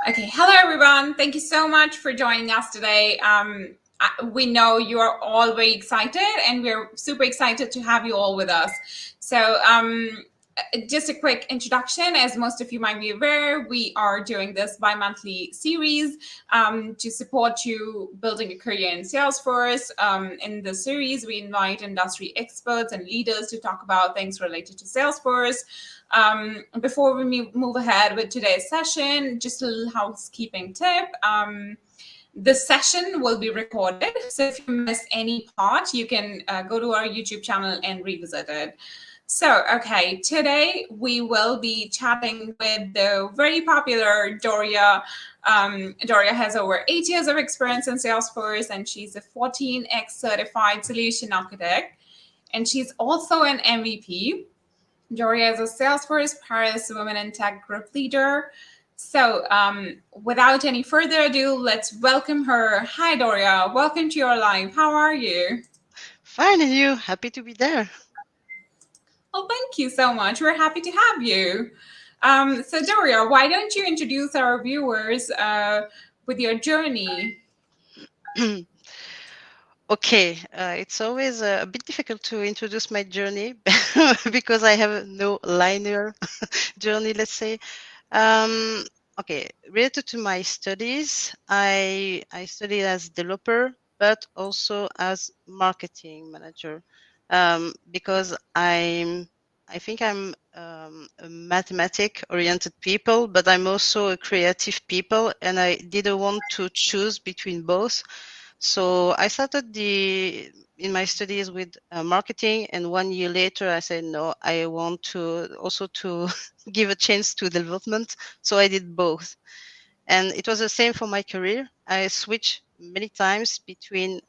Okay, hello everyone. Thank you so much for joining us today. We know you are all very excited, and we're super excited to have you all with us. So, just a quick introduction. As most of you might be aware, we are doing this bi-monthly series to support you building a career in Salesforce. In the series, we invite industry experts and leaders to talk about things related to Salesforce. Before we move ahead with today's session, just a little housekeeping tip. This session will be recorded, so if you miss any part, you can go to our YouTube channel and revisit it. So, okay, today we will be chatting with the very popular Doria. Doria has over 8 years of experience in Salesforce, and she's a 14x certified solution architect, and she's also an MVP. Doria is a Salesforce Paris Women in Tech group leader. So, without any further ado, let's welcome her. Hi, Doria. Welcome to your live. How are you? Fine, and you? Happy to be there. Well, thank you so much. We're happy to have you. So, Doria, why don't you introduce our viewers with your journey? Okay, it's always a bit difficult to introduce my journey because I have no linear journey, let's say. Um, okay, related to my studies, I studied as developer, but also as marketing manager, because I think I'm a mathematic-oriented people, but I'm also a creative people, and I didn't want to choose between both. So I started in my studies with marketing, and 1 year later, I said no, I want to also to give a chance to development. So I did both, and it was the same for my career. I switched many times between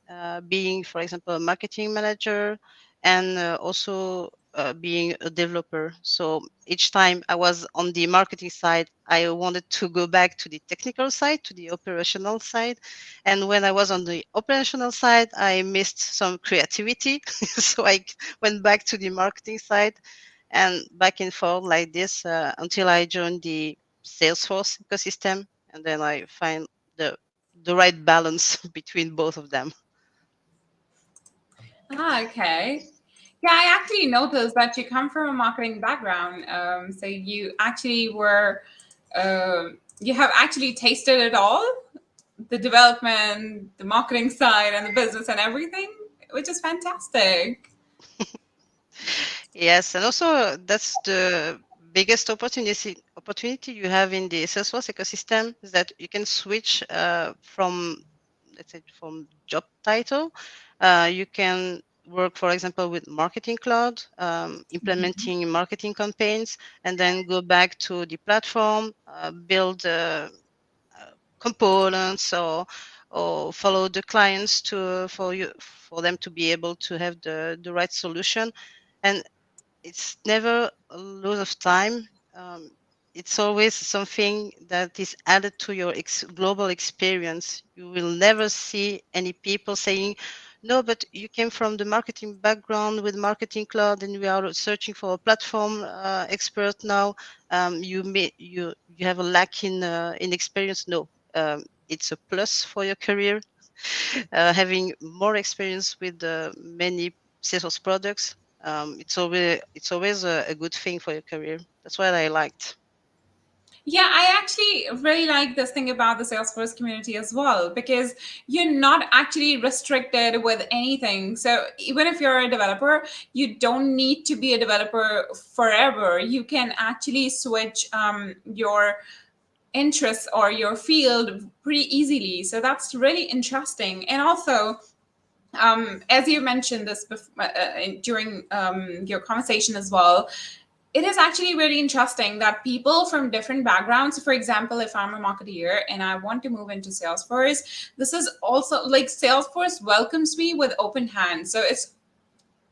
being, for example, a marketing manager and also being a developer. So each time I was on the marketing side, I wanted to go back to the technical side, to the operational side. And when I was on the operational side, I missed some creativity. So I went back to the marketing side and back and forth like this until I joined the Salesforce ecosystem, and then I find the right balance between both of them. Ah, okay. Yeah, I actually noticed that you come from a marketing background. So you actually you have actually tasted it all, the development, the marketing side, and the business and everything, which is fantastic. Yes, and also that's the biggest opportunity you have in the Salesforce ecosystem is that you can switch from, let's say, from job title. You can work, for example, with Marketing Cloud, implementing marketing campaigns, and then go back to the platform, build components, or follow the clients to for them to be able to have the right solution. And it's never a loss of time. It's always something that is added to your global experience. You will never see any people saying, no, but you came from the marketing background with Marketing Cloud, and we are searching for a platform expert now. You have a lack in experience. No, it's a plus for your career. Having more experience with many Salesforce products, it's always a good thing for your career. That's what I liked. Yeah, I actually really like this thing about the Salesforce community as well, because you're not actually restricted with anything. So even if you're a developer, you don't need to be a developer forever. You can actually switch your interests or your field pretty easily. So that's really interesting. And also, as you mentioned this during your conversation as well, it is actually really interesting that people from different backgrounds, for example, if I'm a marketeer and I want to move into Salesforce, this is also like Salesforce welcomes me with open hands. So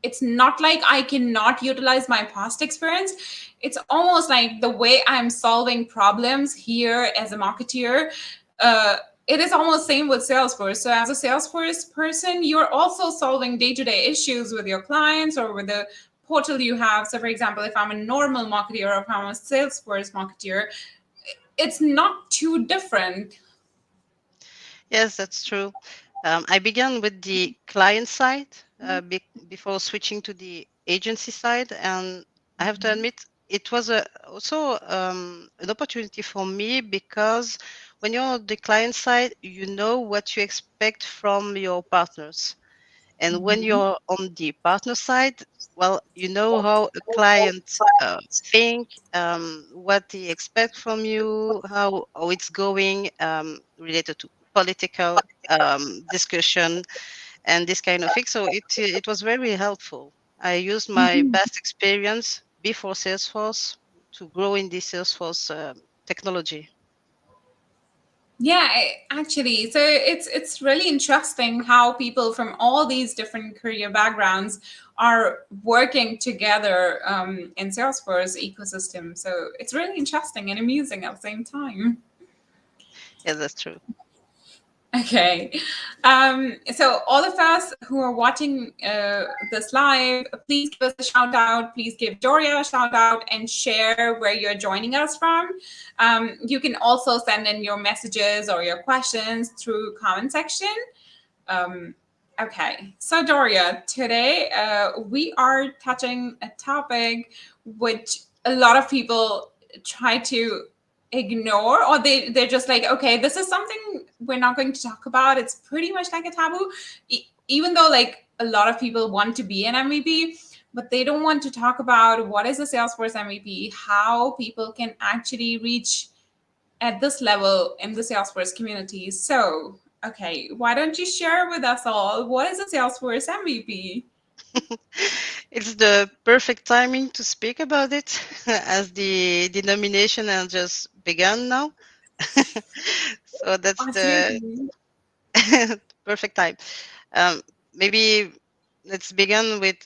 it's not like I cannot utilize my past experience. It's almost like the way I'm solving problems here as a marketeer. Uh, it is almost same with Salesforce. So as a Salesforce person, you're also solving day-to-day issues with your clients or with the portal you have. So for example, if I'm a normal marketer or if I'm a Salesforce marketer, it's not too different. Yes, that's true. I began with the client side before switching to the agency side, and I have to admit it was also an opportunity for me because when you're on the client side, you know what you expect from your partners. And when Mhm. you're on the partner side, well, you know how a client think, what they expect from you, how it's going related to political discussion and this kind of thing. So it was very helpful. I used my Mhm. past experience before Salesforce to grow in the Salesforce technology. Yeah, actually, so it's really interesting how people from all these different career backgrounds are working together in Salesforce ecosystem. So it's really interesting and amusing at the same time. Yeah, that's true. Okay. So, all of us who are watching this live, please give us a shout out. Please give Doria a shout out and share where you're joining us from. You can also send in your messages or your questions through comment section. Um, okay, so Doria, today we are touching a topic which a lot of people try to ignore, or they're just like, okay, this is something we're not going to talk about. It's pretty much like a taboo, even though like a lot of people want to be an MVP. But they don't want to talk about what is a Salesforce MVP, how people can actually reach at this level in the Salesforce community. So, okay, why don't you share with us all what is a Salesforce MVP? It's the perfect timing to speak about it as the nomination has just begun now. So that's the Absolutely. perfect time. Um, Maybe let's begin with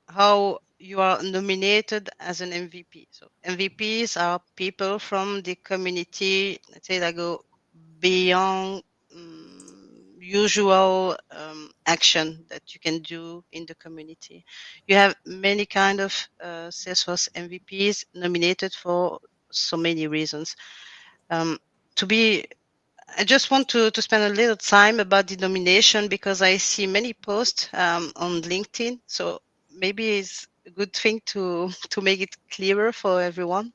how you are nominated as an MVP. So MVPs are people from the community, let's say that go beyond usual action that you can do in the community. You have many kind of Salesforce MVPs nominated for so many reasons. Um, to be I just want to spend a little time about the nomination because I see many posts on LinkedIn. So maybe it's a good thing to to make it clearer for everyone.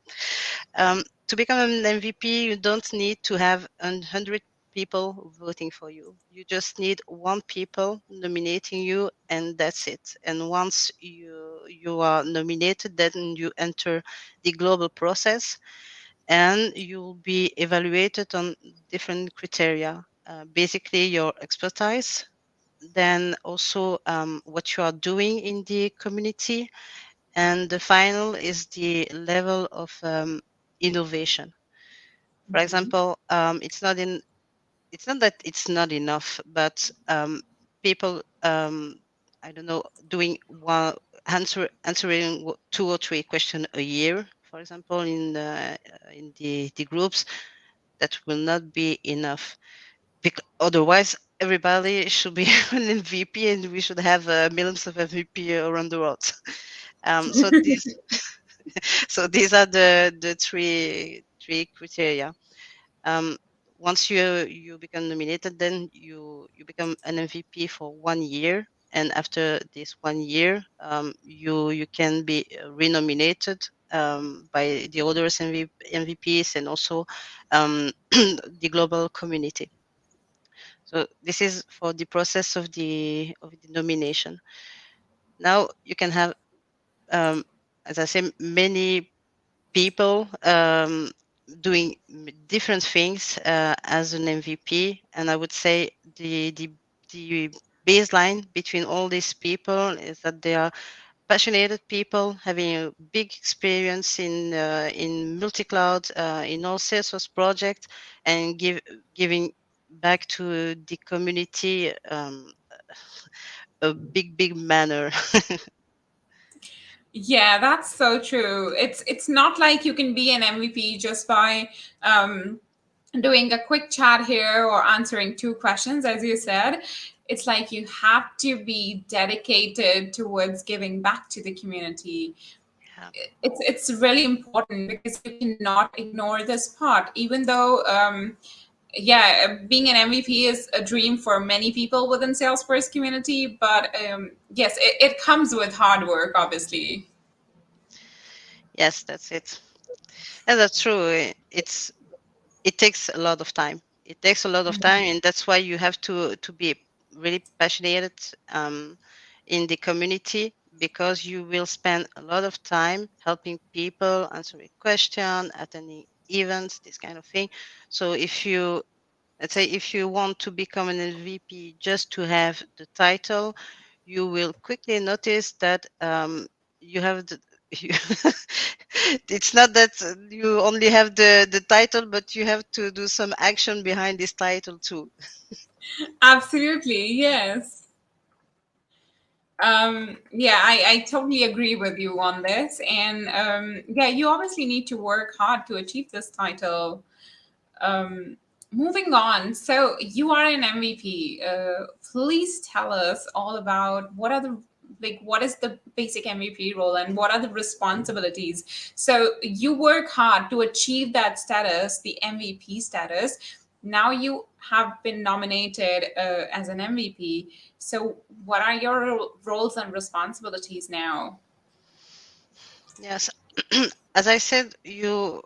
To become an MVP, you don't need to have 100 people voting for you. You just need one people nominating you, and that's it. And once you are nominated, then you enter the global process and you'll be evaluated on different criteria. Basically, your expertise, then also what you are doing in the community, and the final is the level of innovation. For Mhm. example, it's not that it's not enough, but people, I don't know, doing one answering two or three questions a year, for example, in the groups, that will not be enough. Otherwise, everybody should be an MVP, and we should have millions of MVP around the world. So these, so these are the three criteria. Um, Once you become nominated, then you become an MVP for 1 year, and after this 1 year, you can be renominated by the others MVPs and also the global community. So this is for the process of the nomination. Now you can have, um, as I said, many people doing different things as an MVP, and I would say the baseline between all these people is that they are passionate people having a big experience in multi-cloud, in all Salesforce projects, and giving back to the community a big manner. Yeah, that's so true. It's not like you can be an MVP just by doing a quick chat here or answering two questions, as you said. It's like you have to be dedicated towards giving back to the community. Yeah. it's really important because you cannot ignore this part, even though yeah, being an MVP is a dream for many people within Salesforce community, but yes, it comes with hard work, obviously. Yes, that's it. And that's true. It takes a lot of time. It takes a lot of time, and that's why you have to be really passionate in the community, because you will spend a lot of time helping people, answering questions, attending events, this kind of thing. So if you, let's say, if you want to become an MVP just to have the title, you will quickly notice that you have the you, it's not that you only have the title, but you have to do some action behind this title too. Absolutely, yes. Yeah, I totally agree with you on this. And yeah, you obviously need to work hard to achieve this title. Um, Moving on, so you are an MVP. Please tell us all about what are the like what is the basic MVP role and what are the responsibilities. So you work hard to achieve that status, the MVP status. Now you have been nominated as an MVP. So what are your roles and responsibilities now? Yes, as I said, you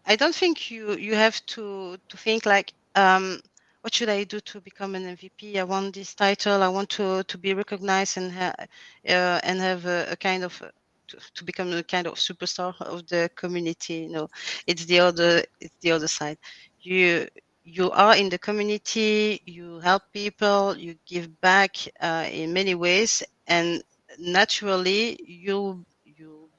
I don't think you have to think like, what should I do to become an MVP? I want this title. I want to be recognized and have a kind of to become a kind of superstar of the community. It's the other side. You you are in the community. You help people. You give back in many ways, and naturally you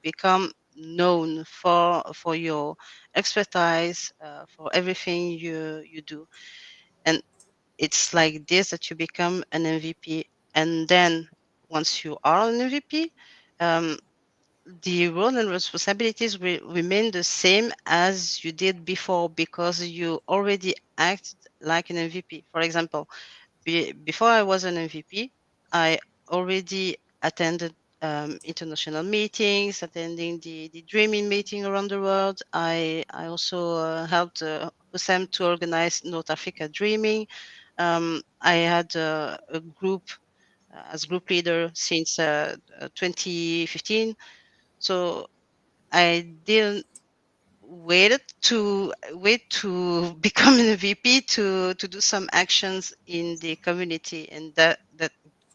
become known for your expertise, for everything you do. And it's like this that you become an MVP. And then once you are an MVP, um, the role and responsibilities will remain the same as you did before, because you already acted like an MVP. For example, before I was an MVP, I already attended international meetings, attending the Dreaming meeting around the world. I also helped Hussam to organize North Africa Dreaming. I had a group as group leader since 2015. So I didn't wait to become an VP to do some actions in the community, and that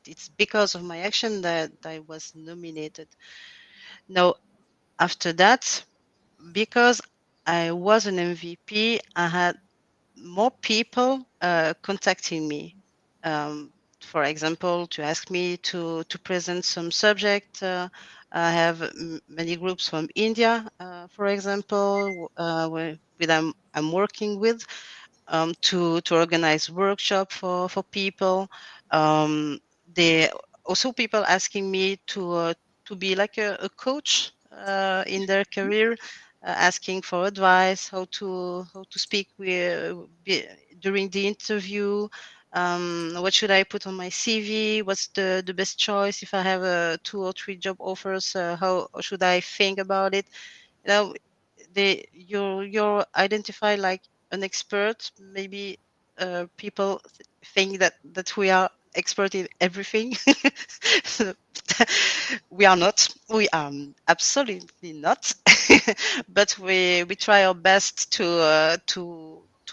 it's because of my action that I was nominated. Now after that, because I was an MVP, I had more people contacting me. Um, for example, to ask me to present some subject. I have many groups from India, for example, with I'm working with, to organize workshop for people. Um, they also people asking me to be like a coach in their career, asking for advice, how to speak during the interview. What should I put on my CV? What's the best choice if I have two or three job offers? How should I think about it? You know, you're identified like an expert. Maybe people think that we are expert in everything. So, we are not. We are absolutely not. But we try our best to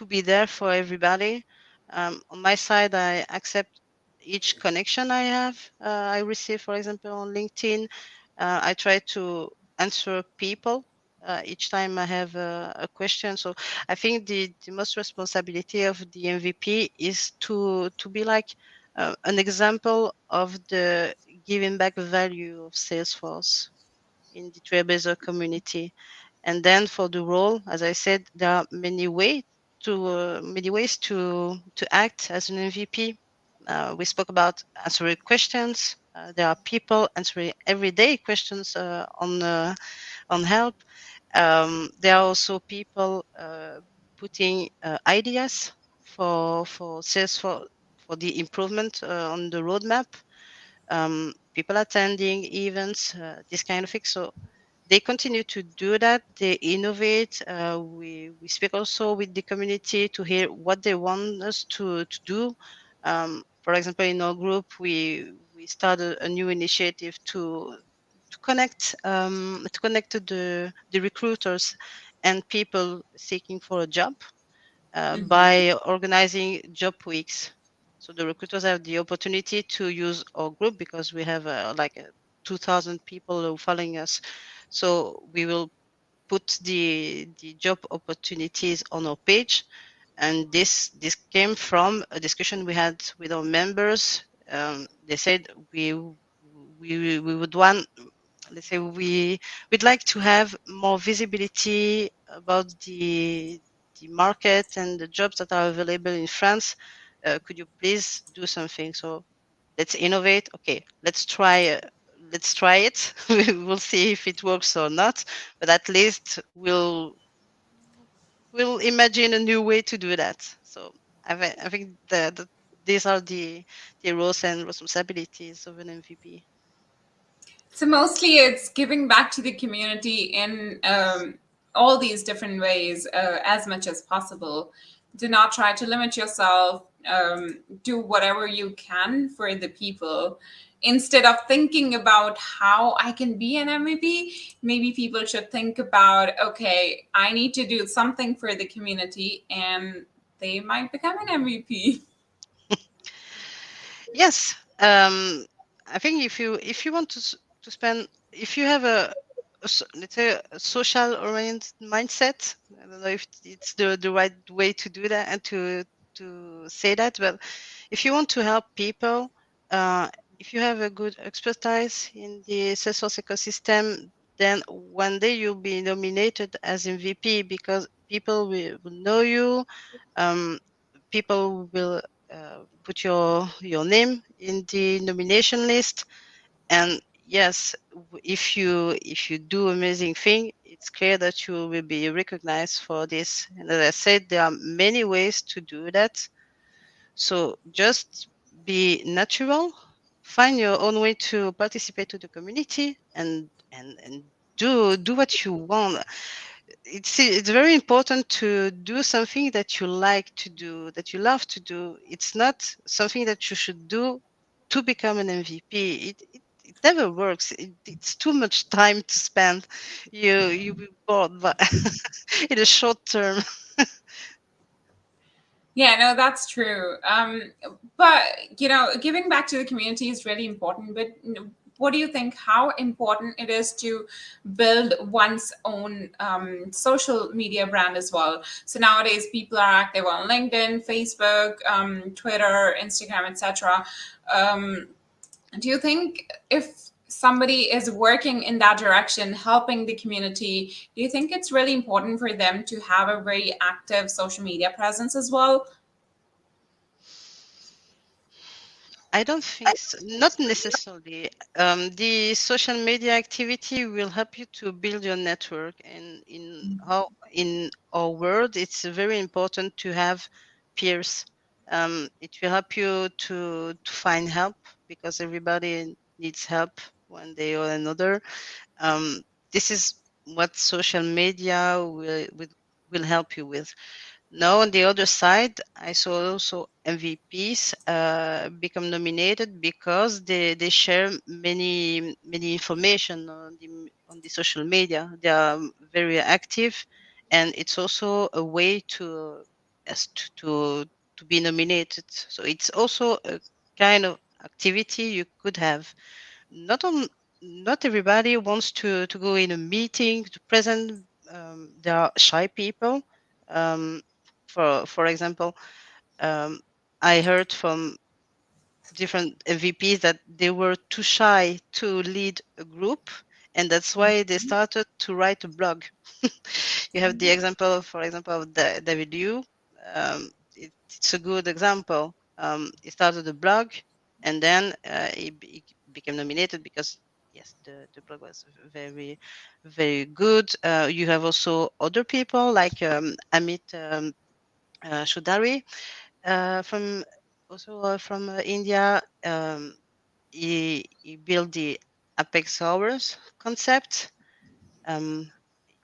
be there for everybody. On my side, I accept each connection I receive, for example, on LinkedIn. I try to answer people each time I have a question. So I think the most responsibility of the MVP is to be like an example of the giving back value of Salesforce in the Trailblazer community. And then for the role, as I said, there are many ways to act as an MVP. We spoke about answering questions. There are people answering everyday questions on help. There are also people putting ideas for sales for the improvement on the roadmap. People attending events, this kind of thing. So they continue to do that. They innovate. We speak also with the community to hear what they want us to do. For example, in our group, we started a new initiative to connect to the recruiters and people seeking for a job by organizing job weeks. So the recruiters have the opportunity to use our group because we have 2,000 people who following us. So we will put the job opportunities on our page, and this came from a discussion we had with our members. They said we would want, let's say, we'd like to have more visibility about the market and the jobs that are available in France. Could you please do something? So let's innovate. Okay, let's try it. We'll see if it works or not, but at least we'll imagine a new way to do that. So I think these are the roles and responsibilities of an MVP. So mostly it's giving back to the community in all these different ways as much as possible. Do not try to limit yourself. Do whatever you can for the people. Instead of thinking about how I can be an MVP, maybe people should think about, okay, I need to do something for the community, and they might become an MVP. Yes, I think if you want to spend, if you have let's say a social oriented mindset, I don't know if it's the right way to do that and to say that, but if you want to help people, uh, if you have a good expertise in the Salesforce ecosystem, then one day you'll be nominated as MVP because people will know you. Um, People will put your name in the nomination list, and yes, if you do amazing thing, it's clear that you will be recognized for this. And as I said, there are many ways to do that. So just be natural, find your own way to participate to the community, and do what you want. It's very important to do something that you like to do, that you love to do. It's not something that you should do to become an MVP. It never works. It's too much time to spend. You will be bored, but in the short term. Yeah, no, that's true. But giving back to the community is really important. But what do you think? How important it is to build one's own social media brand as well? So nowadays, people are active on LinkedIn, Facebook, Twitter, Instagram, etc. Um, do you think if somebody is working in that direction, helping the community, do you think it's really important for them to have a very active social media presence as well? I don't think so. Not necessarily. The social media activity will help you to build your network, and in our world, it's very important to have peers. It will help you to find help because everybody needs help one day or another. Um, this is what social media will help you with. Now, on the other side, I saw also MVPs become nominated because they share many information on the social media. They are very active, and it's also a way as to be nominated. So it's also a kind of activity you could have. Not on Not everybody wants to go in a meeting to present. There are shy people. Um, for example, um, I heard from different MVPs that they were too shy to lead a group, and that's why they started to write a blog. You have the example, for example, of David Liu. It's a good example. He started a blog, and then he became nominated because yes, the blog was very good. You have also other people like Amit Shodari from from India. He built the Apex Hours concept. Um,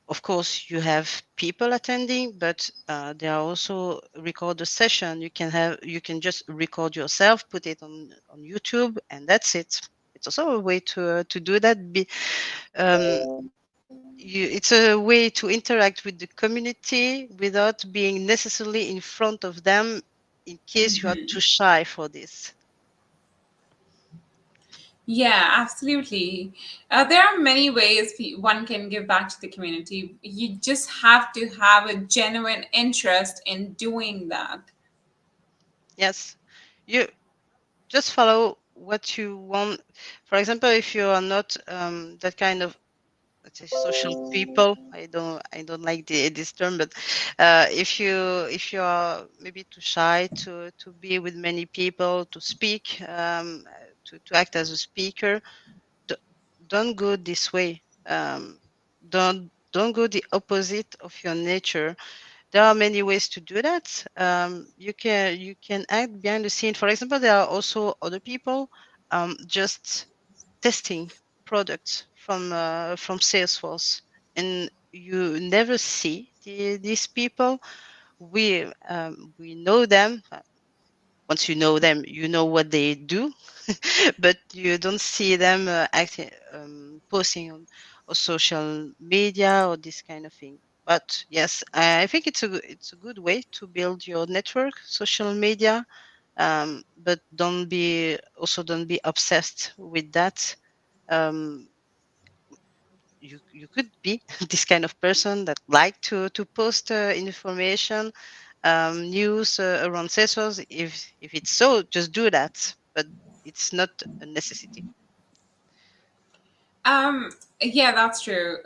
of course, you have people attending, but there are also record a session. You can just record yourself, put it on YouTube, and that's it. It's also a way to do that. Um, it's a way to interact with the community without being necessarily in front of them in case you are too shy for this. Yeah, absolutely. There are many ways one can give back to the community. You just have to have a genuine interest in doing that. Yes, you just follow what you want. For example, if you are not that kind of, let's say, social people, I don't like this term, but if you are maybe too shy to be with many people, to speak, to act as a speaker, d- don't go this way. Don't go the opposite of your nature. There are many ways to do that. You can act behind the scene. For example, there are also other people just testing products from Salesforce, and you never see these people. We know them. Once you know them, you know what they do, but you don't see them acting, posting on social media or this kind of thing. But yes, I think it's a good way to build your network, social media. But don't be obsessed with that. Um, you could be this kind of person that like to post information, news around Salesforce. If it's so, just do that, but it's not a necessity. Yeah, that's true.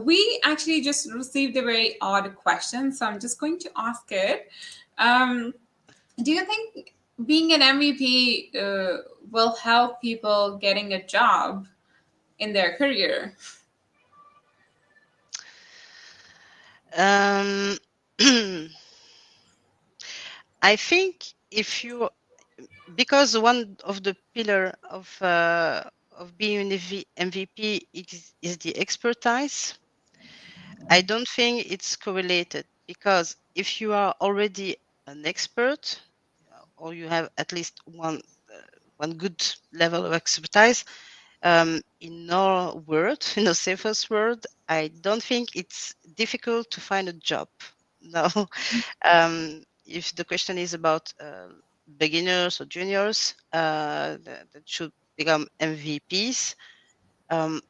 We actually just received a very odd question, so I'm just going to ask it. Um, do you think being an MVP will help people getting a job in their career? um, I think if you because one of the pillar of being an MVP is the expertise. I don't think it's correlated, because if you are already an expert, or you have at least one good level of expertise, in our world, in the safest world, I don't think it's difficult to find a job. No. If the question is about beginners or juniors that should become MVPs, um,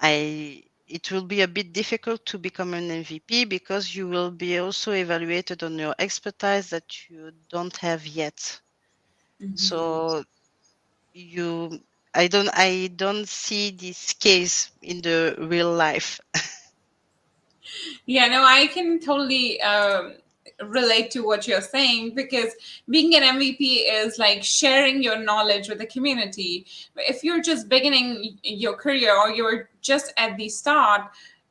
it will be a bit difficult to become an MVP, because you will be also evaluated on your expertise that you don't have yet. So you I don't see this case in the real life. Yeah, no, I can totally relate to what you're saying, because being an MVP is like sharing your knowledge with the community. If you're just beginning your career or you're just at the start,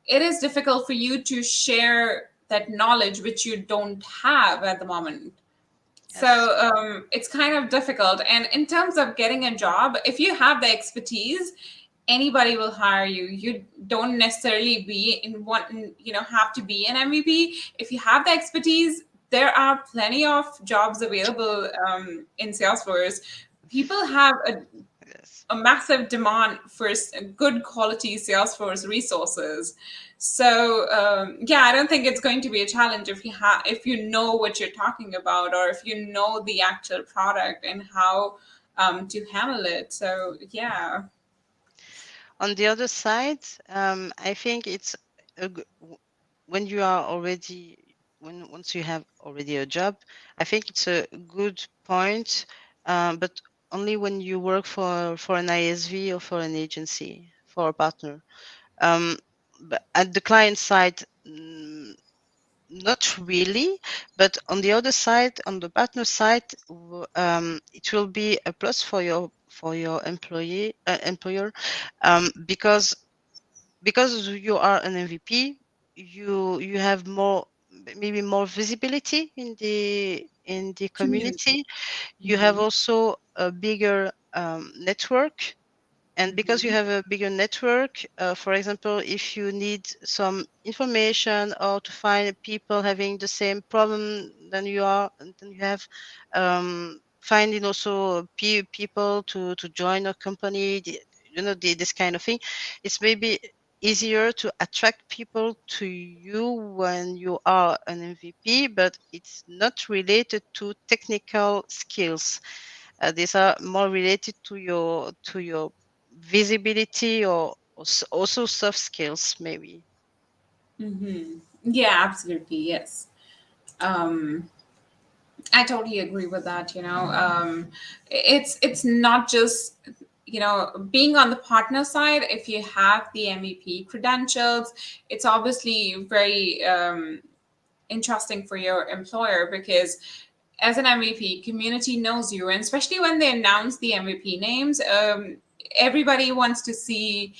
it is difficult for you to share that knowledge which you don't have at the moment. Yes. So it's kind of difficult. And in terms of getting a job, if you have the expertise, anybody will hire you. You don't necessarily be in one, have to be an MVP. If you have the expertise, there are plenty of jobs available in Salesforce. People have Yes. a massive demand for good quality Salesforce resources. So yeah, I don't think it's going to be a challenge if you know what you're talking about, or if you know the actual product and how to handle it. So yeah. On the other side, I think it's a, g- w- when you are already when once you have already a job, I think it's a good point, but only when you work for an ISV or for an agency, for a partner. Um, but at the client side, not really, but on the other side, on the partner side, it will be a plus for your employer, because you are an MVP. You have maybe more visibility in the Community. community. You have also a bigger network, And because you have a bigger network, for example, if you need some information or to find people having the same problem than you are, and then you have finding also people to join a company, this kind of thing, it's maybe easier to attract people to you when you are an MVP, but it's not related to technical skills. These are more related to your visibility or also soft skills, maybe. Hmm. Yeah, absolutely. Yes. Um, I totally agree with that. It's not just being on the partner side. If you have the MEP credentials, it's obviously very interesting for your employer because as an MVP, community knows you, and especially when they announce the MVP names, everybody wants to see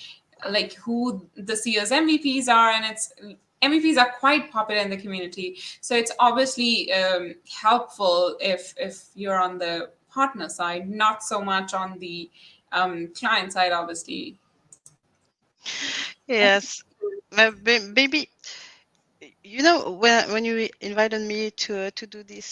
like who this year's MVPs are, and it's MVPs are quite popular in the community. So it's obviously helpful if you're on the partner side, not so much on the client side, obviously. Yes, maybe when you invited me to do this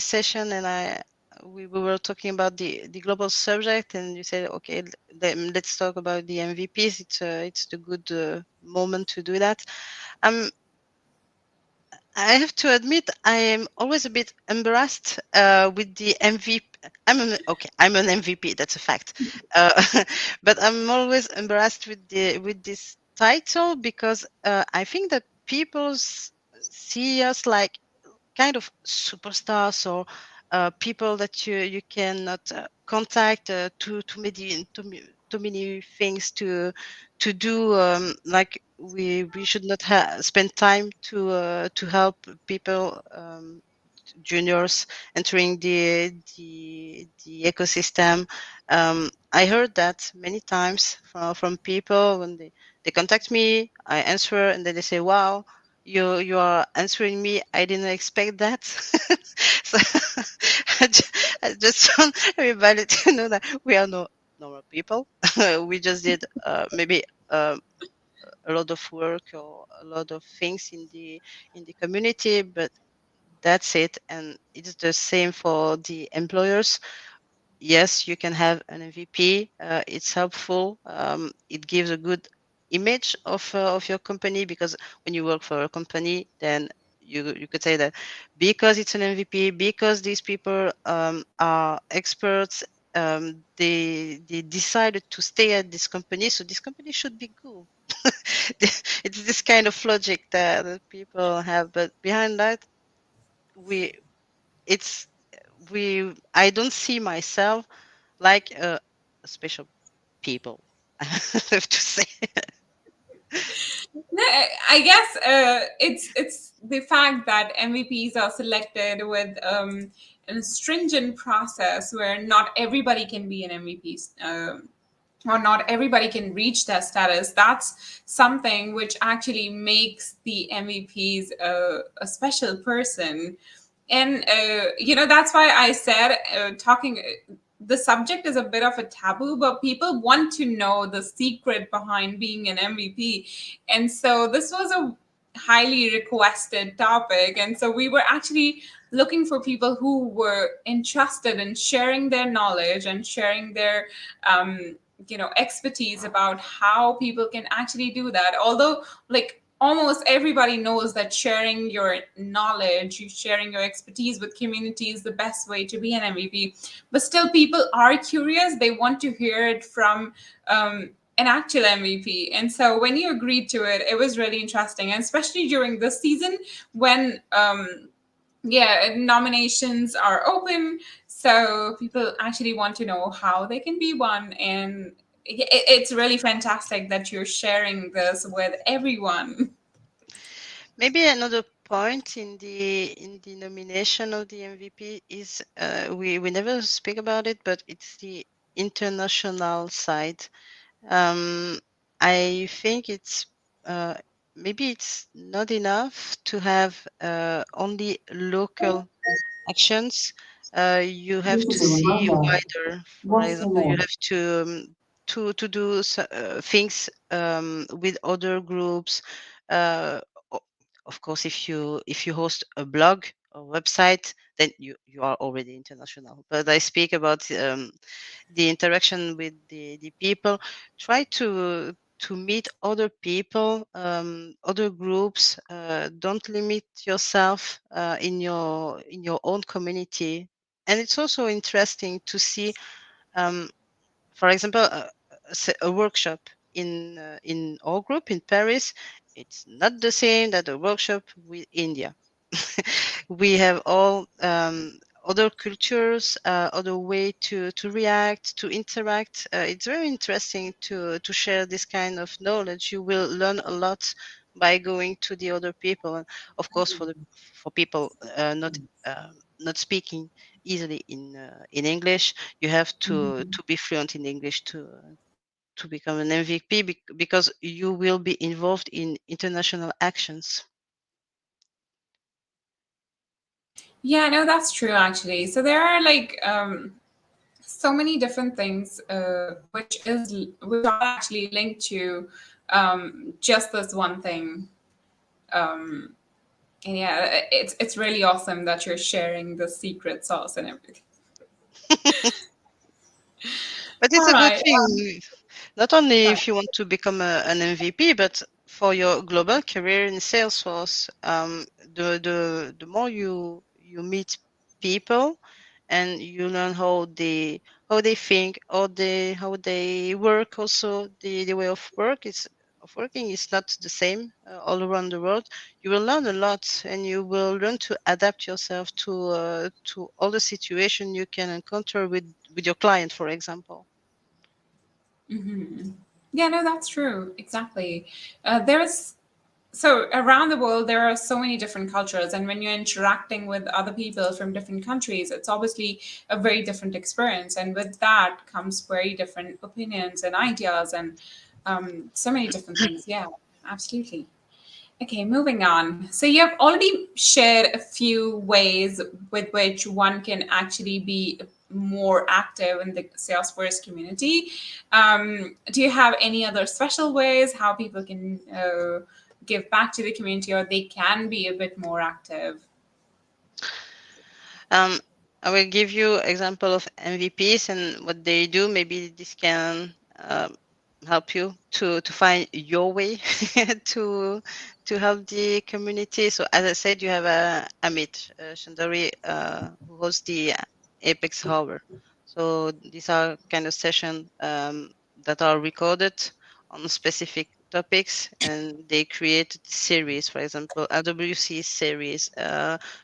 session, and we were talking about the global subject, and you said, okay, let's talk about the MVPs. It's the good moment to do that. Um, I have to admit, I am always a bit embarrassed with the MVP. I'm an MVP. That's a fact. Uh, but I'm always embarrassed with this title because I think that people see us like kind of superstars or people that you cannot contact too many things to do, like we should not spend time to help people, juniors entering the ecosystem. I heard that many times from people when they contact me. I answer, and then they say, "Wow, you are answering me. I didn't expect that." So I just want everybody to know that we are no normal people. We just did maybe a lot of work or a lot of things in the community, but that's it. And it's the same for the employers. Yes, you can have an MVP. It's helpful. It gives a good image of your company, because when you work for a company, then you could say that because it's an MVP, because these people are experts, they decided to stay at this company, so this company should be good. It's this kind of logic that people have, but behind that, we it's we I don't see myself like a special people. I have to say. No, I guess it's the fact that MVPs are selected with a stringent process where not everybody can be an MVP, or not everybody can reach that status. That's something which actually makes the MVPs a special person. And that's why I said talking the subject is a bit of a taboo, but people want to know the secret behind being an MVP. And so this was a highly requested topic, and so we were actually looking for people who were interested in sharing their knowledge and sharing their expertise about how people can actually do that. Although, like, almost everybody knows that sharing your knowledge, you sharing your expertise with community is the best way to be an MVP. But still, people are curious. They want to hear it from an actual MVP. And so when you agreed to it, it was really interesting, and especially during this season when yeah, nominations are open, so people actually want to know how they can be one. And it's really fantastic that you're sharing this with everyone. Maybe another point in the nomination of the MVP is, we never speak about it, but it's the international side. Um, I think it's uh, maybe it's not enough to have only local actions. You have to see wider. For example, you have to to do things with other groups. Uh, o- of course, if you host a blog or website, then you are already international. But I speak about the interaction with the people. Try to meet other people, other groups. Don't limit yourself in your own community. And it's also interesting to see, um, for example, a workshop in our group in Paris. It's not the same that a workshop with India. We have all other cultures, other way to react, to interact. It's very interesting to share this kind of knowledge. You will learn a lot by going to the other people, and of course, for people not speaking easily in English, you have to be fluent in English to become an MVP because you will be involved in international actions. Yeah, no, that's true actually. So there are like so many different things which are actually linked to just this one thing. Um, and yeah, it's really awesome that you're sharing the secret sauce and everything. But it's All a good right. thing, not only Right. if you want to become an MVP, but for your global career in Salesforce. The more you meet people and you learn how they think, how they work. Also, the way of working is not the same all around the world. You will learn a lot, and you will learn to adapt yourself to all the situation you can encounter with your client, for example. Yeah, no, that's true. Exactly. There's so around the world there are so many different cultures, and when you're interacting with other people from different countries, it's obviously a very different experience, and with that comes very different opinions and ideas and so many different things. Yeah, absolutely. Okay, moving on. So you have already shared a few ways with which one can actually be more active in the Salesforce community. Do you have any other special ways how people can give back to the community, or they can be a bit more active? Um, I will give you example of MVPs and what they do. Maybe this can help you to find your way to to help the community. So as I said, you have Amit Chandari who hosts the Apex Hour. So these are kind of sessions that are recorded on specific topics, and they create series, for example, RWC series,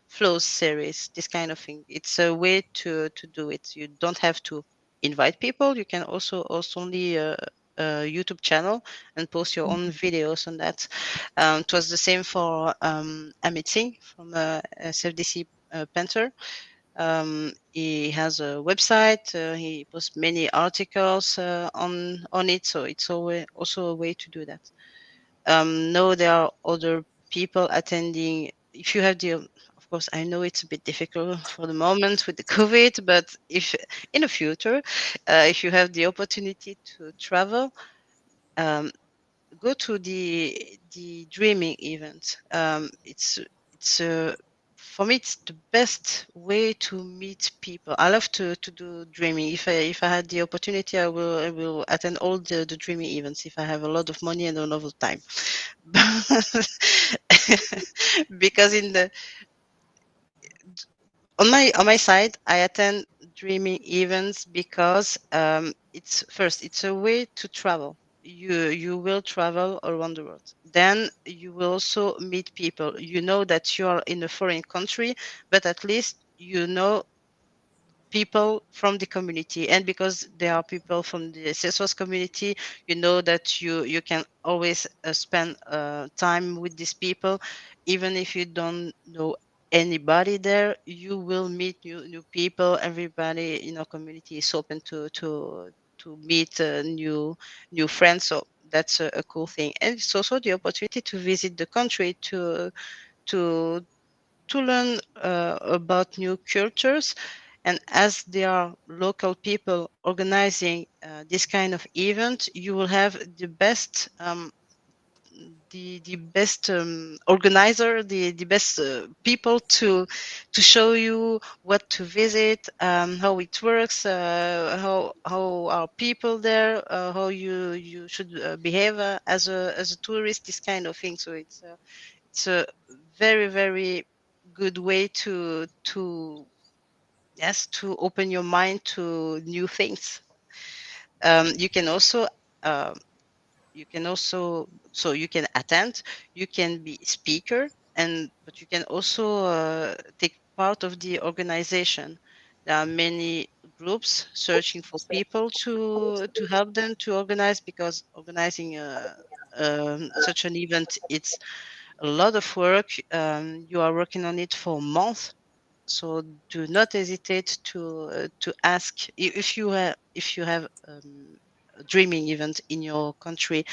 flows series, this kind of thing. It's a way to do it. You don't have to invite people. You can also host only a YouTube channel and post your own videos on that. It was the same for Amit Singh from SFDC Panther. He has a website. He posts many articles on it, so it's also a way to do that. No, there are other people attending. If you have the, of course, I know it's a bit difficult for the moment with the COVID, but if in the future, if you have the opportunity to travel, um, go to the dreaming event. It's for me it's the best way to meet people. I love to do dreaming. If I had the opportunity, I will attend all the dreaming events if I have a lot of money and a lot of time. Because in the on my side, I attend dreaming events because it's a way to travel. You will travel around the world. Then you will also meet people. You know that you are in a foreign country, but at least you know people from the community, and because there are people from the Salesforce community, you know that you can always spend time with these people. Even if you don't know anybody there, you will meet new people. Everybody in our community is open to meet new friends, so that's a cool thing. And it's also the opportunity to visit the country to to learn about new cultures. And as there are local people organizing this kind of event, you will have the best organizer, the best people to show you what to visit, how it works, how are people there, how you should behave as a tourist, this kind of thing. So it's a very good way to yes, to open your mind to new things. You can also um, so you can attend, you can be speaker, and but you can also take part of the organization. There are many groups searching for people to help them to organize, because organizing such an event, it's a lot of work. You are working on it for months, so do not hesitate to ask if you have a dreaming event in your country.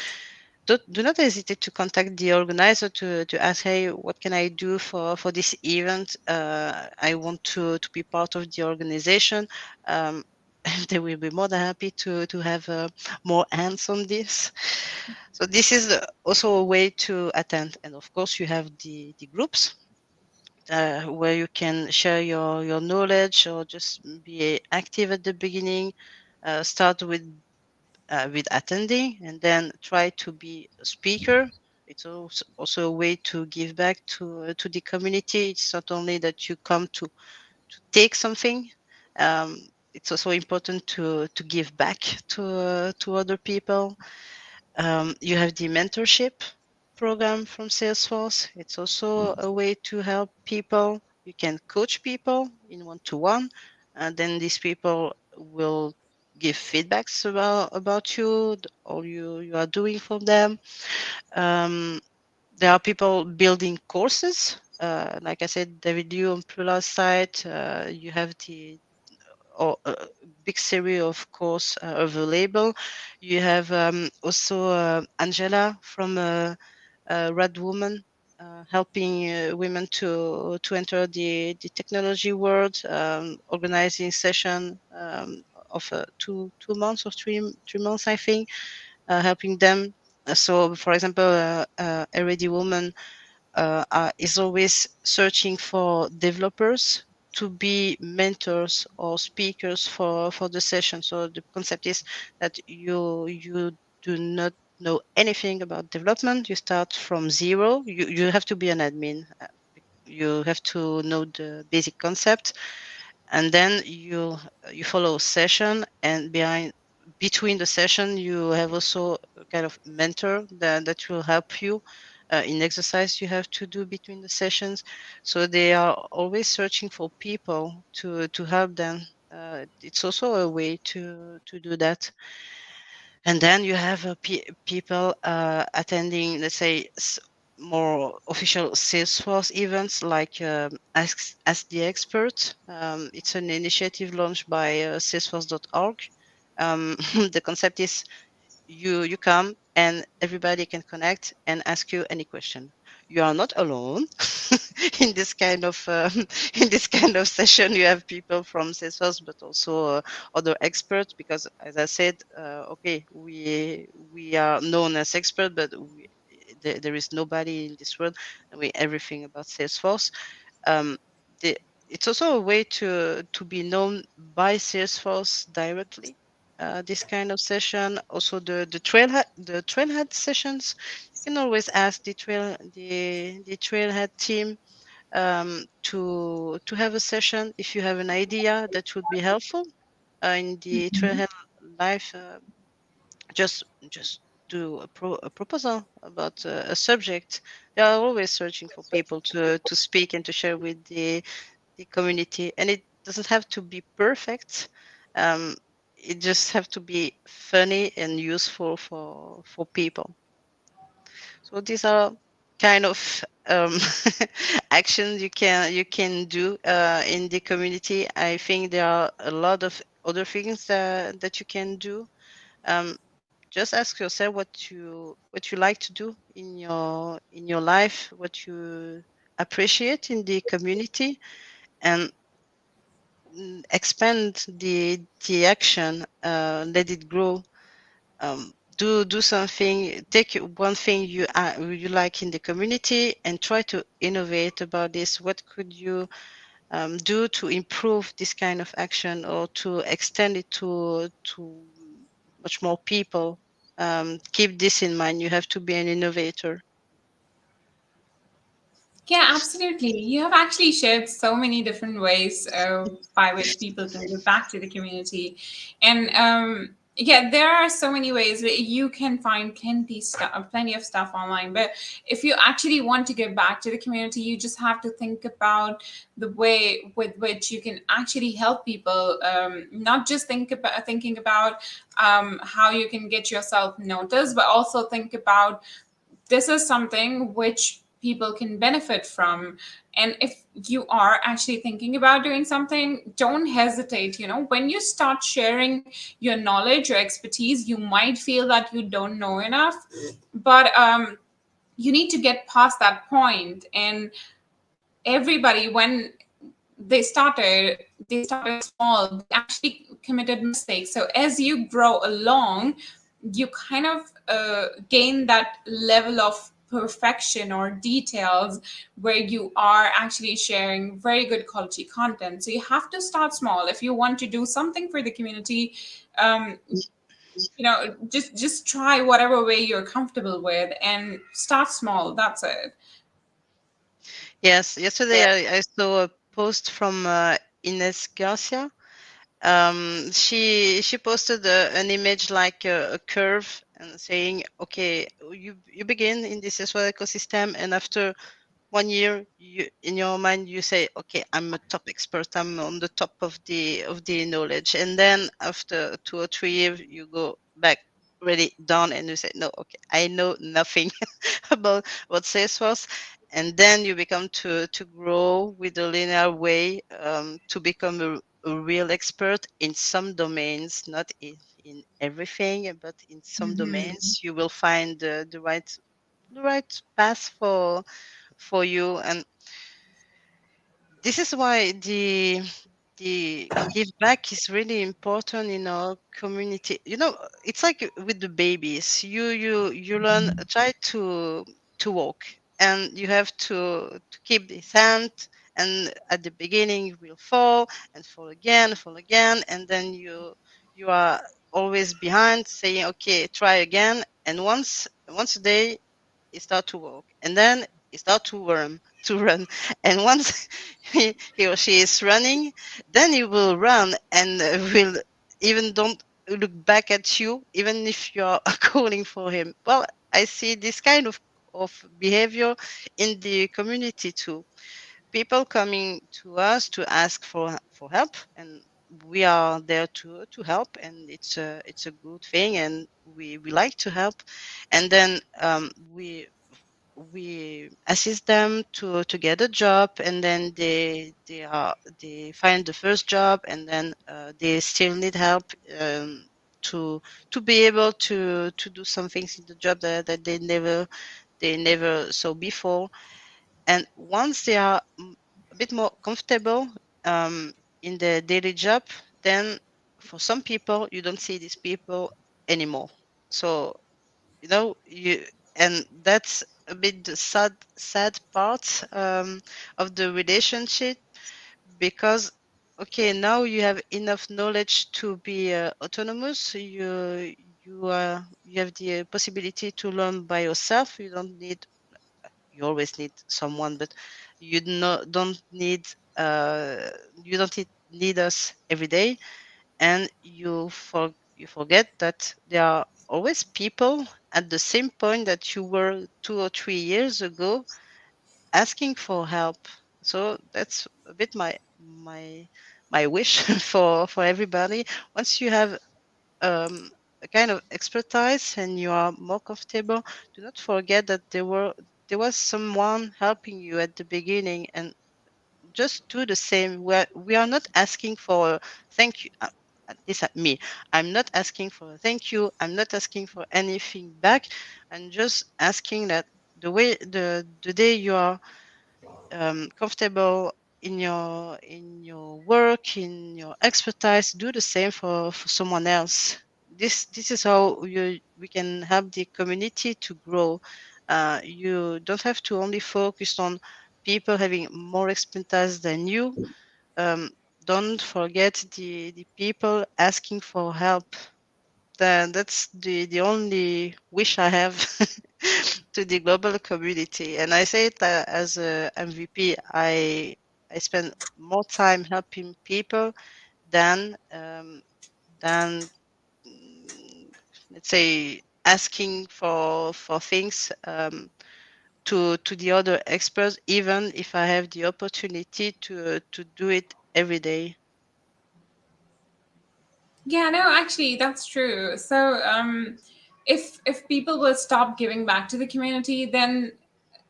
Do not hesitate to contact the organizer to ask, hey, what can I do for this event? I want to be part of the organization. Um, they will be more than happy to have more hands on this. So this is also a way to attend. And of course, you have the groups where you can share your knowledge, or just be active at the beginning. Start with attending, and then try to be a speaker. It's also a way to give back to the community. It's not only that you come to take something. Um, it's also important to give back to other people. You have the mentorship program from Salesforce. It's also a way to help people. You can coach people in one-to-one, and then these people will give feedbacks about you, all you are doing for them. Um, there are people building courses. Like I said, David Liu on Plula's site, you have the or a big series of course available. You have also Angela from Red Woman, helping women to enter the technology world, organizing session of 2 months or 3 months, I think, helping them. So, for example, a ready woman is always searching for developers to be mentors or speakers for the session. So the concept is that you do not know anything about development. You start from zero. You have to be an admin. You have to know the basic concept, and then you follow a session, and behind between the session you have also a kind of mentor that will help you in exercise you have to do between the sessions. So they are always searching for people to help them. It's also a way to do that. And then you have people attending, let's say, more official Salesforce events like Ask the Expert. It's an initiative launched by Salesforce.org. The concept is you come and everybody can connect and ask you any question. You are not alone in this kind of in this kind of session. You have people from Salesforce, but also other experts, because as I said, okay, we are known as expert, but there is nobody in this world and we everything about Salesforce. um, the, it's also a way to be known by Salesforce directly. This kind of session, also the trailhead sessions, you can always ask the trailhead team to have a session if you have an idea that would be helpful in the Mhm. trailhead life. Just do a proposal about a subject. They are always searching for people to speak and to share with the community, and it doesn't have to be perfect. um, it just have to be funny and useful for people. So these are kind of actions you can do in the community. I think there are a lot of other things that you can do. um, just ask yourself what you like to do in your life, what you appreciate in the community, and expand the action, let it grow. Do something. Take one thing you like in the community and try to innovate about this. What could you do to improve this kind of action or to extend it to much more people? Keep this in mind. You have to be an innovator. Yeah, absolutely. You have actually shared so many different ways by which people can give back to the community. And yeah, there are so many ways that you can find plenty of stuff online. But if you actually want to give back to the community, you just have to think about the way with which you can actually help people. Not just thinking about how you can get yourself noticed, but also think about this is something which people can benefit from. And if you are actually thinking about doing something, don't hesitate. When you start sharing your knowledge or expertise, you might feel that you don't know enough, but you need to get past that point. And everybody, when they started small, they actually committed mistakes. So as you grow along, you kind of gain that level of perfection or details where you are actually sharing very good quality content. So you have to start small if you want to do something for the community. um, just try whatever way you're comfortable with and start small. That's it. Yes, yesterday I saw a post from Ines Garcia. She posted an image like a curve and saying, okay, you begin in this as well ecosystem, and after 1 year, you in your mind you say, okay, I'm a top expert, I'm on the top of the knowledge, and then after 2 or 3 years, you go back really down and you say, no, okay, I know nothing about what Salesforce, and then you become to grow with a linear way, to become a real expert in some domains, not in everything, but in some Mhm. domains you will find the right path for you. And this is why the give back is really important in our community. It's like with the babies. You learn a child to walk, and you have to keep his hand, and at the beginning you will fall and fall again, and then you are always behind saying, okay, try again. And once a day he start to walk, and then he start to run, and once he or she is running, then he will run and will even don't look back at you, even if you are calling for him. Well, I see this kind of behavior in the community too. People coming to us to ask for help, and we are there to help, and it's a good thing, and we like to help. And then we assist them to get a job, and then they find the first job, and then they still need help, to to be able to do some things in the job that they never saw before. And once they are a bit more comfortable, in the daily job, then for some people you don't see these people anymore. So you and that's a bit the sad part, of the relationship, because okay, now you have enough knowledge to be autonomous. You have the possibility to learn by yourself. You always need someone, but you don't need uh you don't need us every day. And you forget that there are always people at the same point that you were 2 or 3 years ago, asking for help. So that's a bit my wish for everybody. Once you have um, a kind of expertise and you are more comfortable, do not forget that there was someone helping you at the beginning, and just do the same. We are not asking for a thank you. At least at me, I'm not asking for a thank you. I'm not asking for anything back. I'm just asking that the day you are comfortable in your work, in your expertise, do the same for someone else. This is how we can help the community to grow. You don't have to only focus on people having more expertise than you. um, don't forget the people asking for help. That's the only wish I have to the global community. And I say it as a MVP. I spend more time helping people than than mm, let's say asking for things to the other experts, even if I have the opportunity to do it every day. Yeah, no, actually, that's true. So, if people will stop giving back to the community, then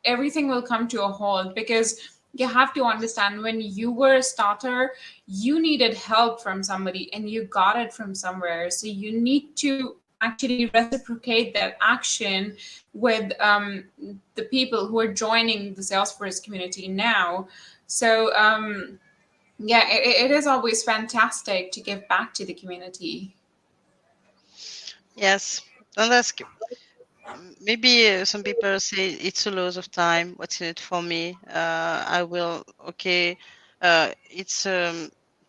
everything will come to a halt, because you have to understand, when you were a starter, you needed help from somebody and you got it from somewhere. So you need to actually reciprocate that action with the people who are joining the Salesforce community now. So, yeah, it is always fantastic to give back to the community. Yes, and that's maybe some people say it's a loss of time. What's in it for me? I will. Okay, it's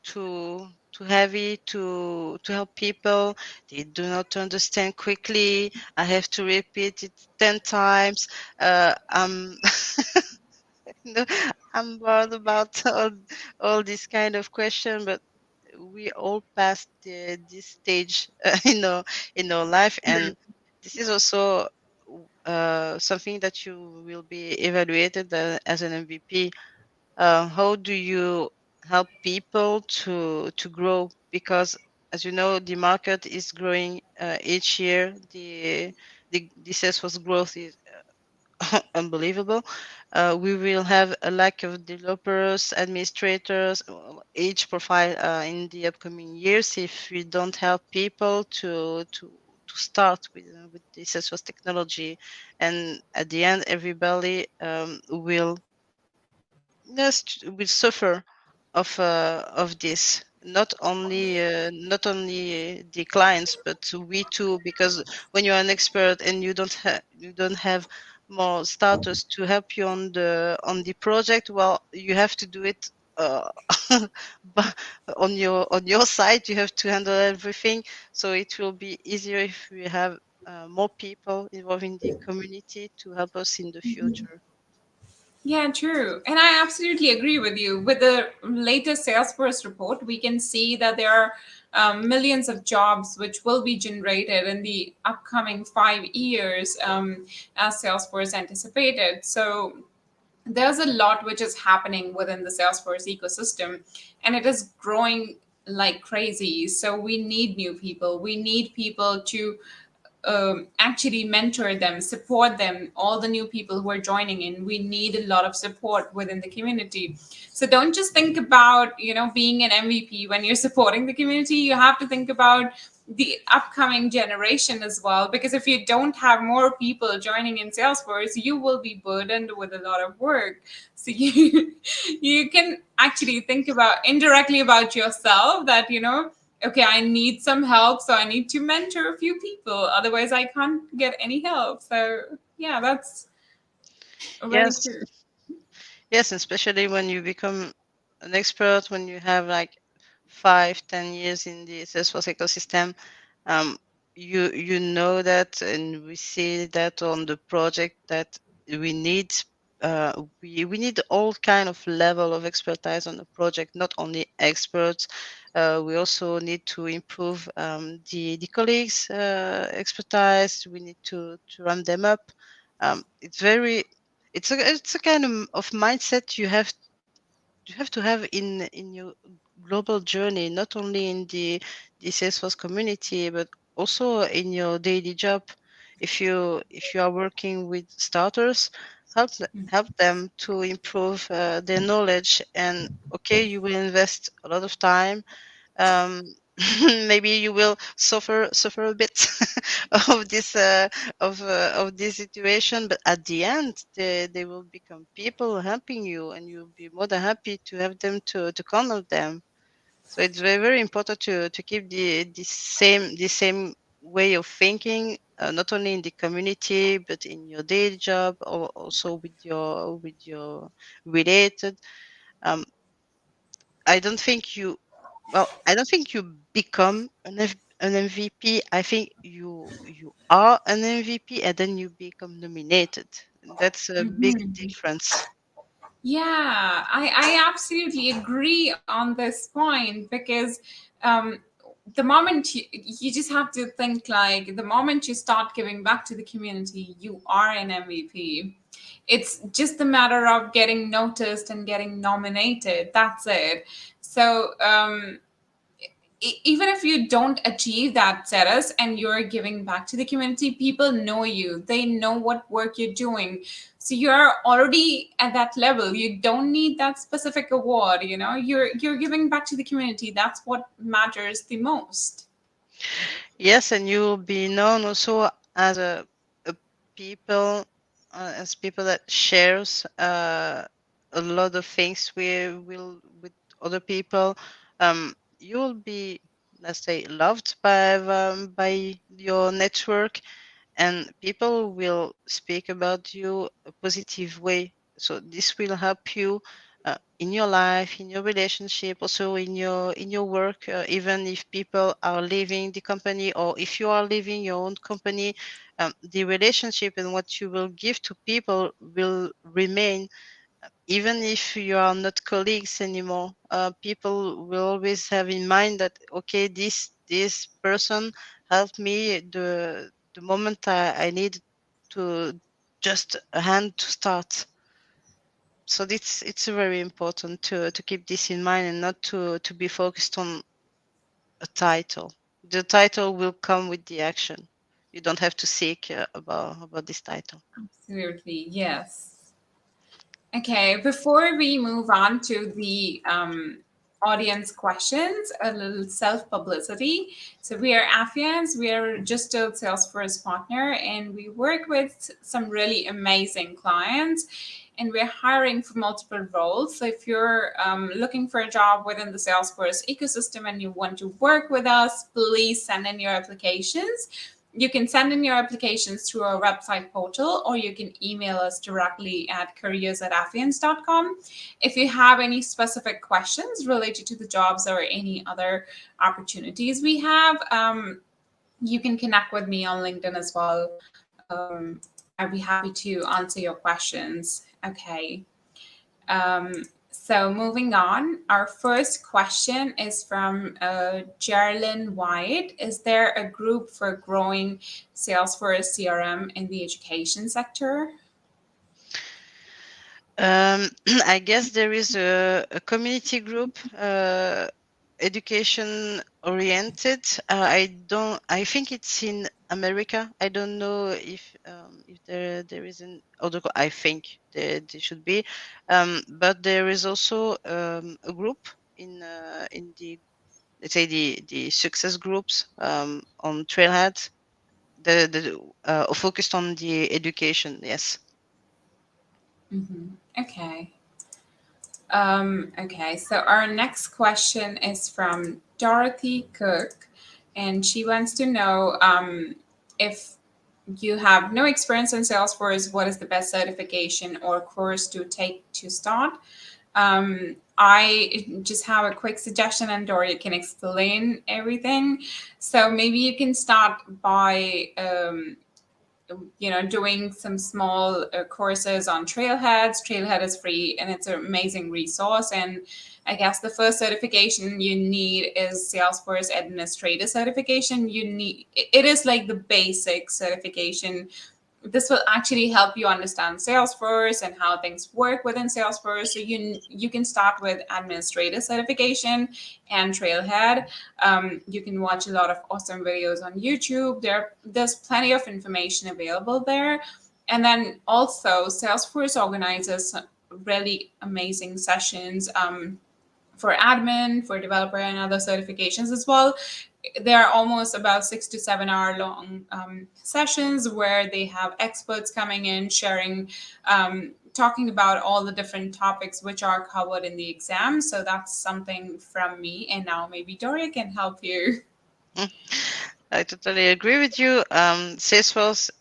too heavy to help people. They do not understand quickly. I have to repeat it 10 times. I'm no, I'm bored about all this kind of question, but we all passed this stage in our life, and this is also something that you will be evaluated as an MVP. How do you help people to grow? Because as you know, the market is growing each year. The Salesforce growth is unbelievable. We will have a lack of developers, administrators, each profile in the upcoming years if we don't help people to start with this Salesforce technology. And at the end, everybody will suffer of this. Not only the clients, but we too, because when you're an expert and you don't have more starters to help you on the project, well, you have to do it uh, but on your side. You have to handle everything, so it will be easier if we have more people involved in the community to help us in the future. Yeah, true. And I absolutely agree with you. With the latest Salesforce report, we can see that there are millions of jobs which will be generated in the upcoming 5 years, as Salesforce anticipated. So there's a lot which is happening within the Salesforce ecosystem, and it is growing like crazy. So we need new people. We need people to actually mentor them, support them, all the new people who are joining in. We need a lot of support within the community. So don't just think about, being an MVP when you're supporting the community. You have to think about the upcoming generation as well, because if you don't have more people joining in Salesforce, you will be burdened with a lot of work. So you can actually think about indirectly about yourself, that okay, I need some help, so I need to mentor a few people. Otherwise, I can't get any help. So, yeah, that's very Yes. true. Yes, especially when you become an expert, when you have like 5, 10 years in the Salesforce ecosystem, um, you know that, and we see that on the project that we need we need all kind of level of expertise on the project, not only experts. We also need to improve the colleagues' expertise. We need to ramp them up. It's a kind of mindset you have to have in your global journey, not only in the Salesforce community, but also in your daily job. If you are working with starters, help them to improve their knowledge. And okay, you will invest a lot of time. maybe you will suffer a bit of this situation, but at the end they will become people helping you, and you'll be more than happy to have them to count on them. So it's very important to keep the same way of thinking, not only in the community but in your daily job, or also with your related. Um, I don't think you I don't think you become an MVP. I think you are an MVP and then you become nominated. And that's a big Mhm. difference. Yeah, I absolutely agree on this point because um, the moment you just have to think like the moment you start giving back to the community, you are an MVP. It's just a matter of getting noticed and getting nominated. That's it. So even if you don't achieve that status and you're giving back to the community, people know you, they know what work you're doing, so you're already at that level. You don't need that specific award. You're giving back to the community. That's what matters the most. Yes, and you will be known also as a people as people that shares a lot of things with other people. You will be, let's say, loved by your network, and people will speak about you a positive way. So this will help you in your life, in your relationship, also in your work. Even if people are leaving the company, or if you are leaving your own company, the relationship and what you will give to people will remain. Even if you are not colleagues anymore, people will always have in mind that, okay, this person helped me the moment I need to just a hand to start. So it's very important to keep this in mind and not to be focused on a title. The title will come with the action. You don't have to seek about this title. Absolutely, yes. Okay, before we move on to the audience questions, a little self publicity. So, we are Apphienz, we are a registered Salesforce partner, and we work with some really amazing clients. And we're hiring for multiple roles. So, if you're looking for a job within the Salesforce ecosystem and you want to work with us, please send in your applications. You can send in your applications through our website portal, or you can email us directly at careers@affians.com. If you have any specific questions related to the jobs or any other opportunities we have, you can connect with me on LinkedIn as well. I'd be happy to answer your questions. Okay. So moving on, our first question is from Geraldine White. Is there a group for growing Salesforce CRM in the education sector? I guess there is a community group, education oriented. I don't. I think it's in America. I don't know if there is an other. I think there should be, but there is also a group in the, let's say, the success groups on Trailhead. The focused on the education. Yes. Okay. Okay, so our next question is from Dorothy Cook, and she wants to know if you have no experience in Salesforce, what is the best certification or course to take to start? I just have a quick suggestion, and Doria can explain everything. So maybe you can start by doing some small courses on Trailheads. Trailhead is free and it's an amazing resource. And I guess the first certification you need is Salesforce Administrator certification. It is like the basic certification. This will actually help you understand Salesforce and how things work within Salesforce. So you can start with administrator certification and Trailhead. You can watch a lot of awesome videos on YouTube. There's plenty of information available there. And then also Salesforce organizes really amazing sessions. for admin, for developer, and other certifications as well. There are almost about 6 to 7 hour long sessions where they have experts coming in, sharing, talking about all the different topics which are covered in the exam. So that's something from me. And now maybe Doria can help you. Mm. I totally agree with you. Salesforce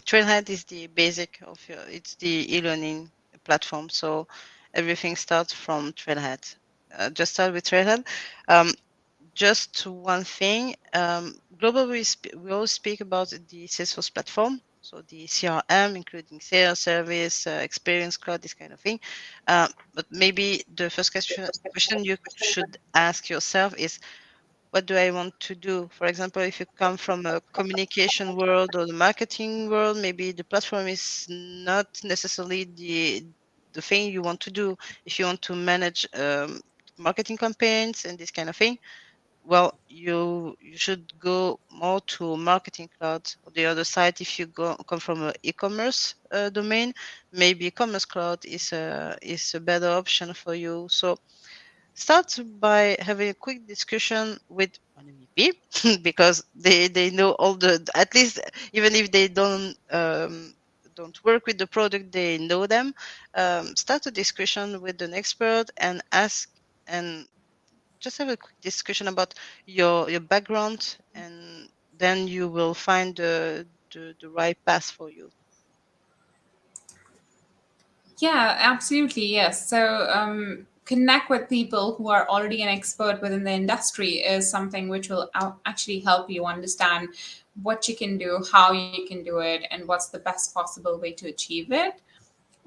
Trailhead is the basic of your. It's the e-learning platform, so everything starts from Trailhead. Just start with Trailhead. Um, just one thing. Globally, we always speak about the Salesforce platform, so the CRM, including sales, service, experience cloud, this kind of thing. But maybe the first question you should ask yourself is, what do I want to do? For example, if you come from a communication world or the marketing world, maybe the platform is not necessarily the thing you want to do. If you want to manage marketing campaigns and this kind of thing, well, you should go more to marketing cloud. On the other side, if you come from an e-commerce domain, maybe e-commerce cloud is a better option for you. So start by having a quick discussion with an MVP because they know all the, at least even if they don't work with the product, they know them. Start a discussion with an expert and ask, and just have a quick discussion about your background, and then you will find the right path for you. Yeah, absolutely. Yes. So, connect with people who are already an expert within the industry is something which will actually help you understand what you can do, how you can do it, and what's the best possible way to achieve it.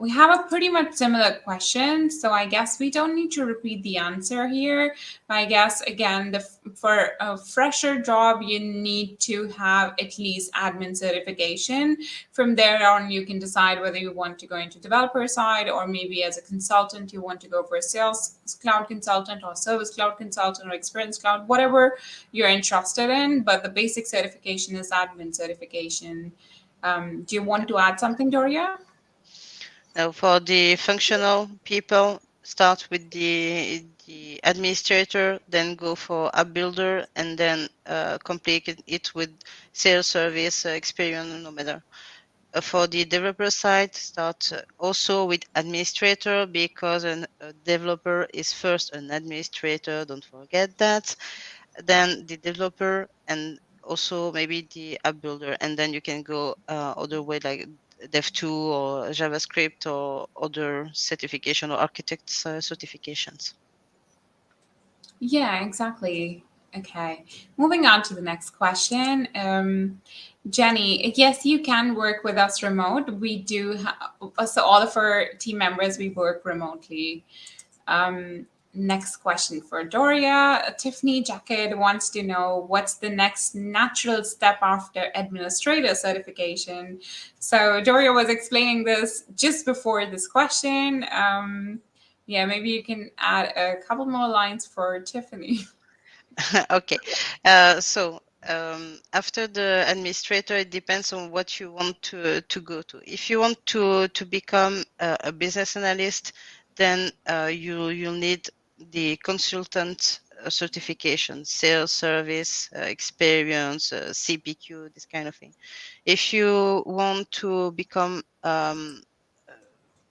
We have a pretty much similar question, so I guess we don't need to repeat the answer here. I guess again, for a fresher job, you need to have at least admin certification. From there on, you can decide whether you want to go into developer side, or maybe as a consultant, you want to go for a sales cloud consultant or service cloud consultant or experience cloud, whatever you're interested in. But the basic certification is admin certification. Do you want to add something, Doria? Now, for the functional people, start with the administrator, then go for app builder, and then complete it with sales, service, experience, no matter. For the developer side, start also with administrator because a developer is first an administrator. Don't forget that. Then the developer, and also maybe the app builder, and then you can go other way like dev2 or javascript or other certification or architects certifications. Yeah, exactly. Okay. Moving on to the next question. Jenny, yes, you can work with us remote. We do, so all of our team members, we work remotely. Next question for Doria. Tiffany Jacket wants to know what's the next natural step after administrator certification. So Doria was explaining this just before this question. Yeah, maybe you can add a couple more lines for Tiffany. Okay. So after the administrator, it depends on what you want to go to. If you want to become a business analyst, then you'll need the consultant certification, sales, service, experience, CPQ, this kind of thing. If you want to become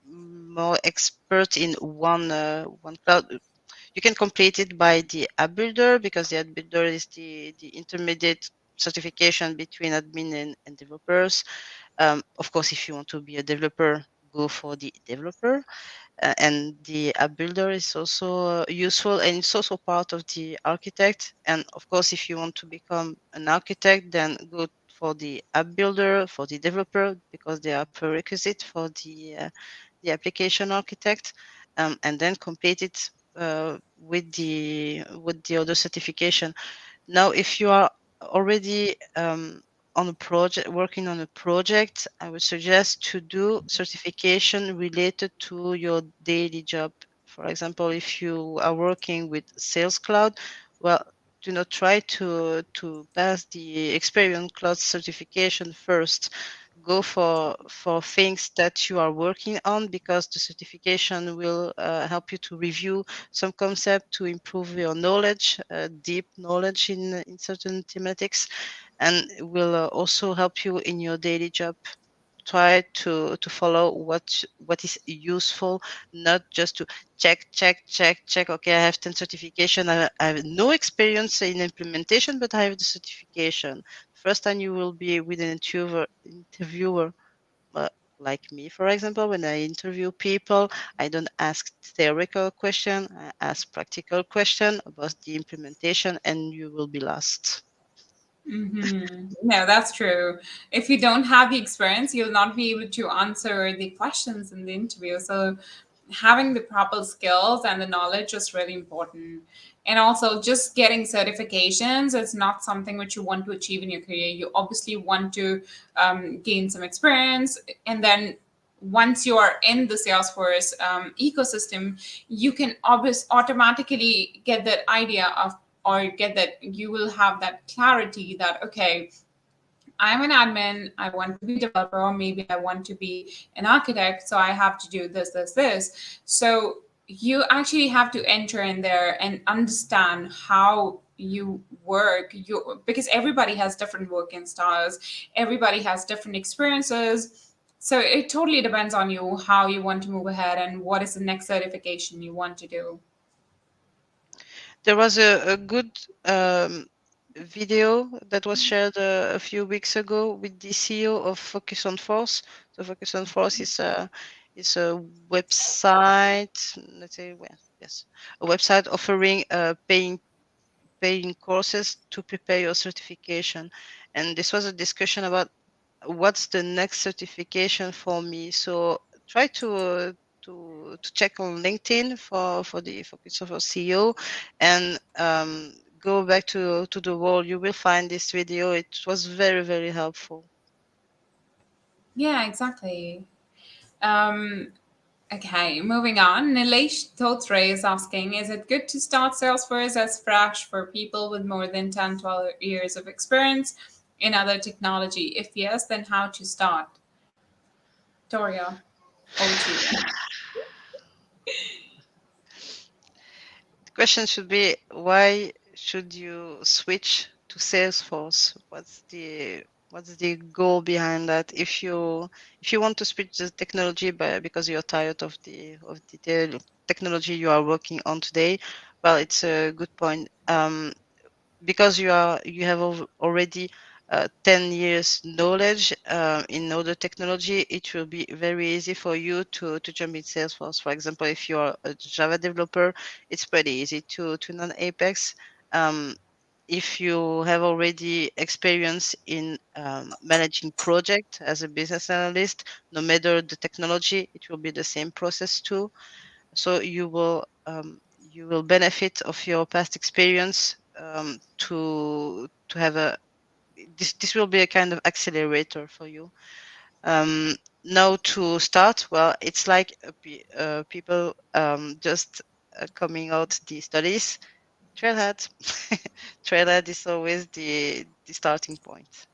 more expert in one cloud, you can complete it by the app builder because the app builder is the intermediate certification between admin and developers. Of course, if you want to be a developer, go for the developer. And the app builder is also useful, and it's also part of the architect. And of course, if you want to become an architect, then go for the app builder, for the developer, because they are prerequisite for the application architect, and then complete it with the other certification. Now, if you are already on a project, working on a project, I would suggest to do certification related to your daily job. For example, if you are working with Sales Cloud, well, do not try to pass the Experience Cloud certification first. go for things that you are working on, because the certification will help you to review some concept, to improve your knowledge, deep knowledge in certain thematics, and it will also help you in your daily job. Try to follow what is useful, not just to check. Okay, I have 10 certification. I have no experience in implementation, but I have the certification. First time you will be with an interviewer, uh, like me, for example. When I interview people, I don't ask theoretical question. I ask practical question about the implementation, and you will be lost. No, that's true. If you don't have the experience, you'll not be able to answer the questions in the interview. So, having the proper skills and the knowledge is really important. And also, just getting certifications is not something which you want to achieve in your career. You obviously want to gain some experience, and then once you are in the Salesforce ecosystem, you can automatically get that idea of, or get that, you will have that clarity that, okay, I'm an admin, I want to be a developer, or maybe I want to be an architect, so I have to do this. So you actually have to enter in there and understand how you work, because everybody has different working styles, everybody has different experiences. So it totally depends on you how you want to move ahead and what is the next certification you want to do. There was a good video that was shared a few weeks ago with the CEO of Focus on Force. So Focus on Force is a website, let's say, well, yes, a website offering paying courses to prepare your certification. And this was a discussion about what's the next certification for me. So try to check on LinkedIn for the Focus of a CEO, and go back to the wall. You will find this video. It was very, very helpful. Yeah, exactly. Um, okay, moving on. Nilesh Thotre is asking, is it good to start Salesforce as fresh for people with more than 10, 12 years of experience in other technology? If yes, then how to start? Doria, over to you. The question should be, why should you switch to Salesforce? What's the goal behind that? If you want to switch the technology because you're tired of the technology you are working on today, well, it's a good point. Because you have already 10 years knowledge in other technology, it will be very easy for you to jump in Salesforce. For example, if you are a Java developer, it's pretty easy to learn Apex. Um, if you have already experience in managing project as a business analyst, no matter the technology, it will be the same process too. So you will benefit of your past experience, to have a this will be a kind of accelerator for you. um, Now to start, well, it's like people just coming out the studies. Trailhead. Trailhead is always the starting point.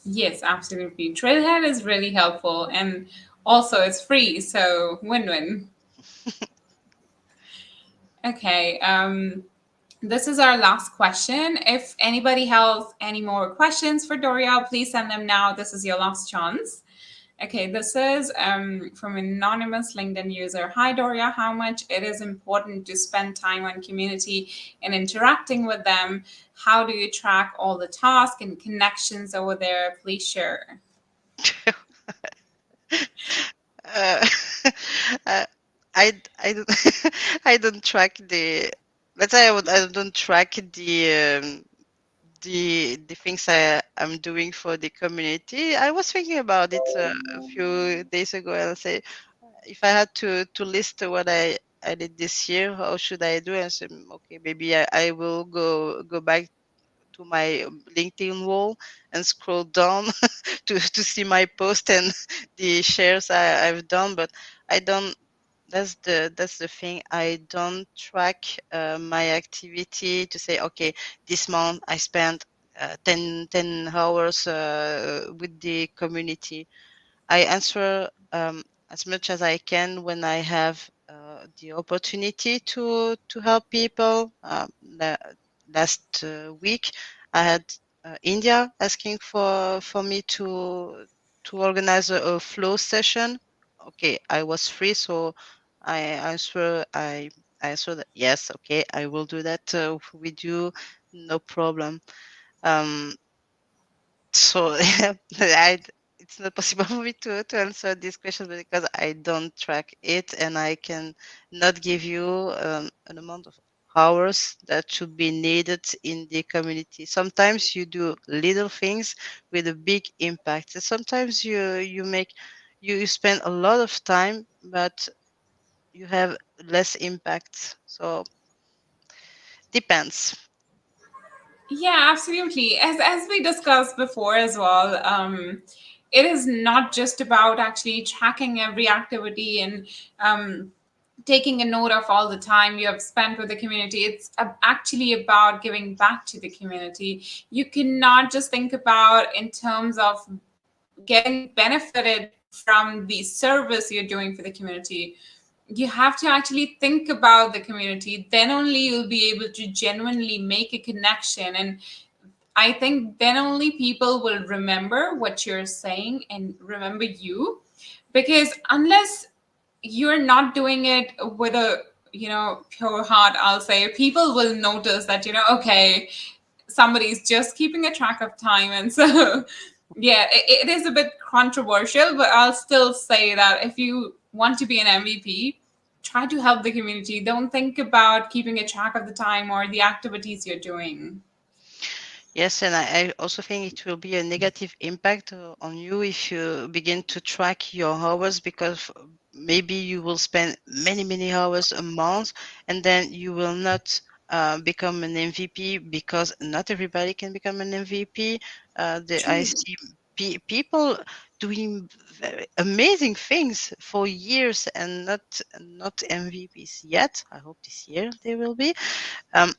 Yes, absolutely. Trailhead is really helpful, and also it's free, so win-win. Okay. This is our last question. If anybody has any more questions for Doria, please send them now. This is your last chance. Okay, this is from an anonymous LinkedIn user. Hi, Doria. How much it is important to spend time on community and interacting with them? How do you track all the tasks and connections over there? Please share. uh, uh, I don't I don't track the let's say I don't track the things I'm doing for the community. I was thinking about it a few days ago. I'll say, if I had to list what I did this year, how should I do? And say, okay, maybe I will go back to my LinkedIn wall and scroll down to see my post and the shares I've done. But I don't. That's the thing. I don't track my activity to say, okay, this month I spent 10 hours with the community. I answer as much as I can when I have the opportunity to help people. Last week, I had India asking for me to organize a flow session. Okay, I was free, so I answer I answered that yes. Okay, I will do that with you, no problem. Um, so it's not possible for me to answer this question because I don't track it and I can not give you an amount of hours that should be needed in the community. Sometimes you do little things with a big impact. And sometimes you spend a lot of time, but you have less impact. So depends. Yeah, absolutely. As we discussed before as well, it is not just about actually tracking every activity and taking a note of all the time you have spent with the community. It's actually about giving back to the community. You cannot just think about in terms of getting benefited from the service you're doing for the community. You have to actually think about the community. Then only you'll be able to genuinely make a connection. And I think then only people will remember what you're saying and remember you. Because unless you're not doing it with a pure heart, I'll say people will notice that okay, somebody's just keeping a track of time. And so yeah, it is a bit controversial, but I'll still say that if you want to be an MVP, try to help the community. Don't think about keeping a track of the time or the activities you're doing. Yes, and I also think it will be a negative impact on you if you begin to track your hours because maybe you will spend many, many hours a month and then you will not become an MVP because not everybody can become an MVP. I True. see people doing very amazing things for years and not MVPs yet. I hope this year they will be. Um,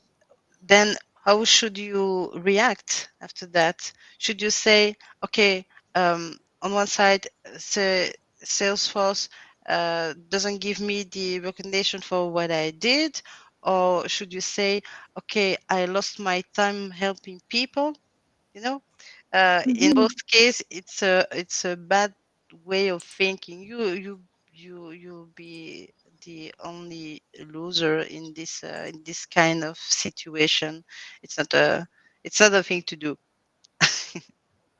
then how should you react after that? Should you say, okay, on one side, say Salesforce doesn't give me the recommendation for what I did, or should you say, okay, I lost my time helping people? You know, in both cases, it's a bad way of thinking. You'll be the only loser in this kind of situation. It's not a thing to do.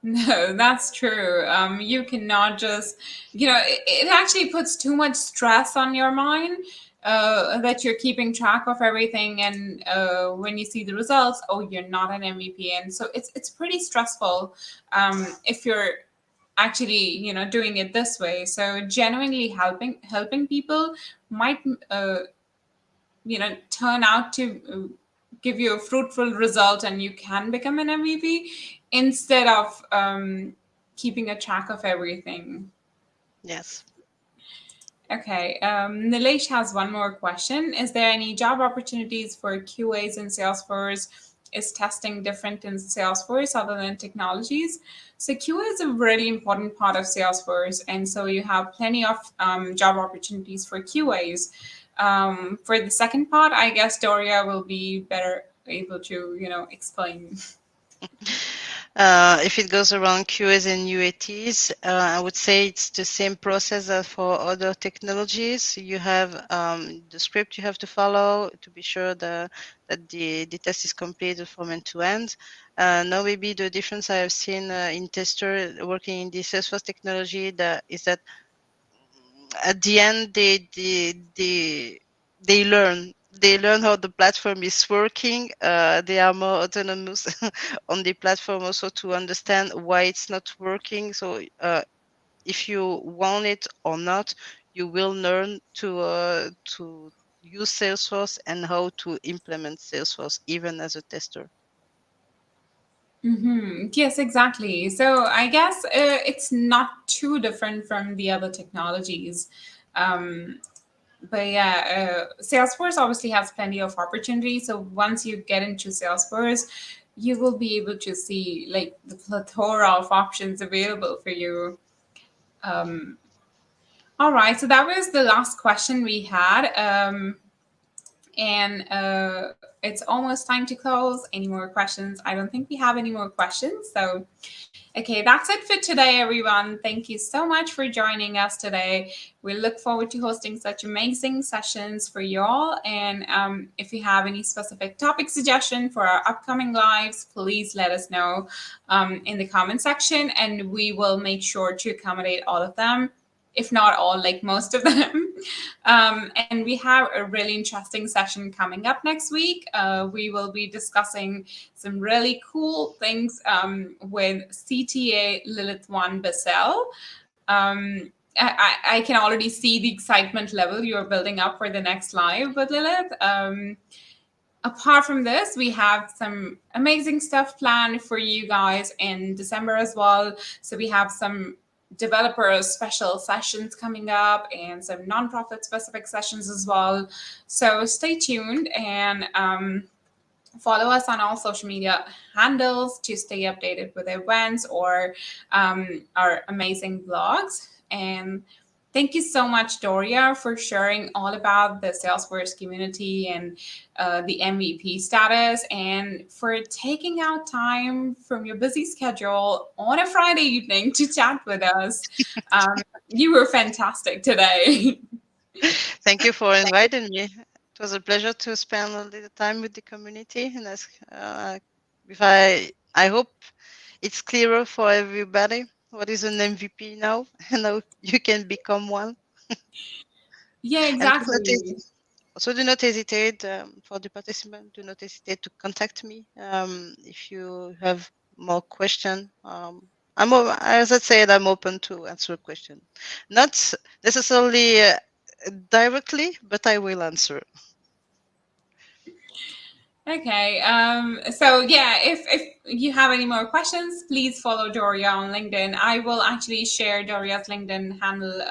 No, that's true. You cannot just, it actually puts too much stress on your mind that you're keeping track of everything. And when you see the results, oh, you're not an MVP. And so it's pretty stressful if you're actually, doing it this way. So genuinely helping people might turn out to give you a fruitful result and you can become an MVP instead of keeping a track of everything. Yes. Okay, Nilesh has one more question. Is there any job opportunities for QAs in Salesforce? Is testing different in Salesforce other than technologies? So QA is a really important part of Salesforce, and so you have plenty of job opportunities for QAs. For the second part, I guess Doria will be better able to, explain. If it goes around QAs and UATs, I would say it's the same process as for other technologies. You have the script you have to follow to be sure that the test is completed from end to end. Now, maybe the difference I have seen in tester working in the Salesforce technology is that at the end they learn how the platform is working. They are more autonomous on the platform also to understand why it's not working. So if you want it or not, you will learn to use Salesforce and how to implement Salesforce even as a tester. Yes, exactly. So I guess it's not too different from the other technologies. Um, but yeah, Salesforce obviously has plenty of opportunities. So once you get into Salesforce, you will be able to see like the plethora of options available for you. Um, all right, so that was the last question we had. And it's almost time to close. Any more questions? I don't think we have any more questions. So, okay, that's it for today, everyone. Thank you so much for joining us today. We look forward to hosting such amazing sessions for you all. And if you have any specific topic suggestion for our upcoming lives, please let us know in the comment section, and we will make sure to accommodate all of them, if not all, like most of them. And we have a really interesting session coming up next week. We will be discussing some really cool things with CTA Lilith One Basel. I can already see the excitement level you're building up for the next live with Lilith. Apart from this, we have some amazing stuff planned for you guys in December as well. So we have some developer special sessions coming up and some nonprofit specific sessions as well. So stay tuned and follow us on all social media handles to stay updated with events or our amazing blogs. And thank you so much, Doria, for sharing all about the Salesforce community and the MVP status, and for taking out time from your busy schedule on a Friday evening to chat with us. You were fantastic today. Thank you for inviting me. It was a pleasure to spend a little time with the community, and if I hope it's clearer for everybody what is an MVP now, and how you can become one. Yeah, And do not exactly. so do not hesitate for the participant. Do not hesitate to contact me if you have more question. As I said, I'm open to answer a question, not necessarily directly, but I will answer. Okay. So yeah, if you have any more questions, please follow Doria on LinkedIn. I will actually share Doria's LinkedIn handle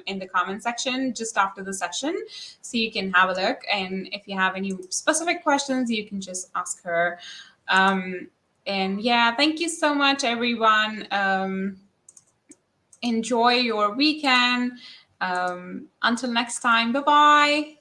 in the comment section just after the session, so you can have a look. And if you have any specific questions, you can just ask her. And yeah, thank you so much, everyone. Enjoy your weekend. Until next time, bye bye.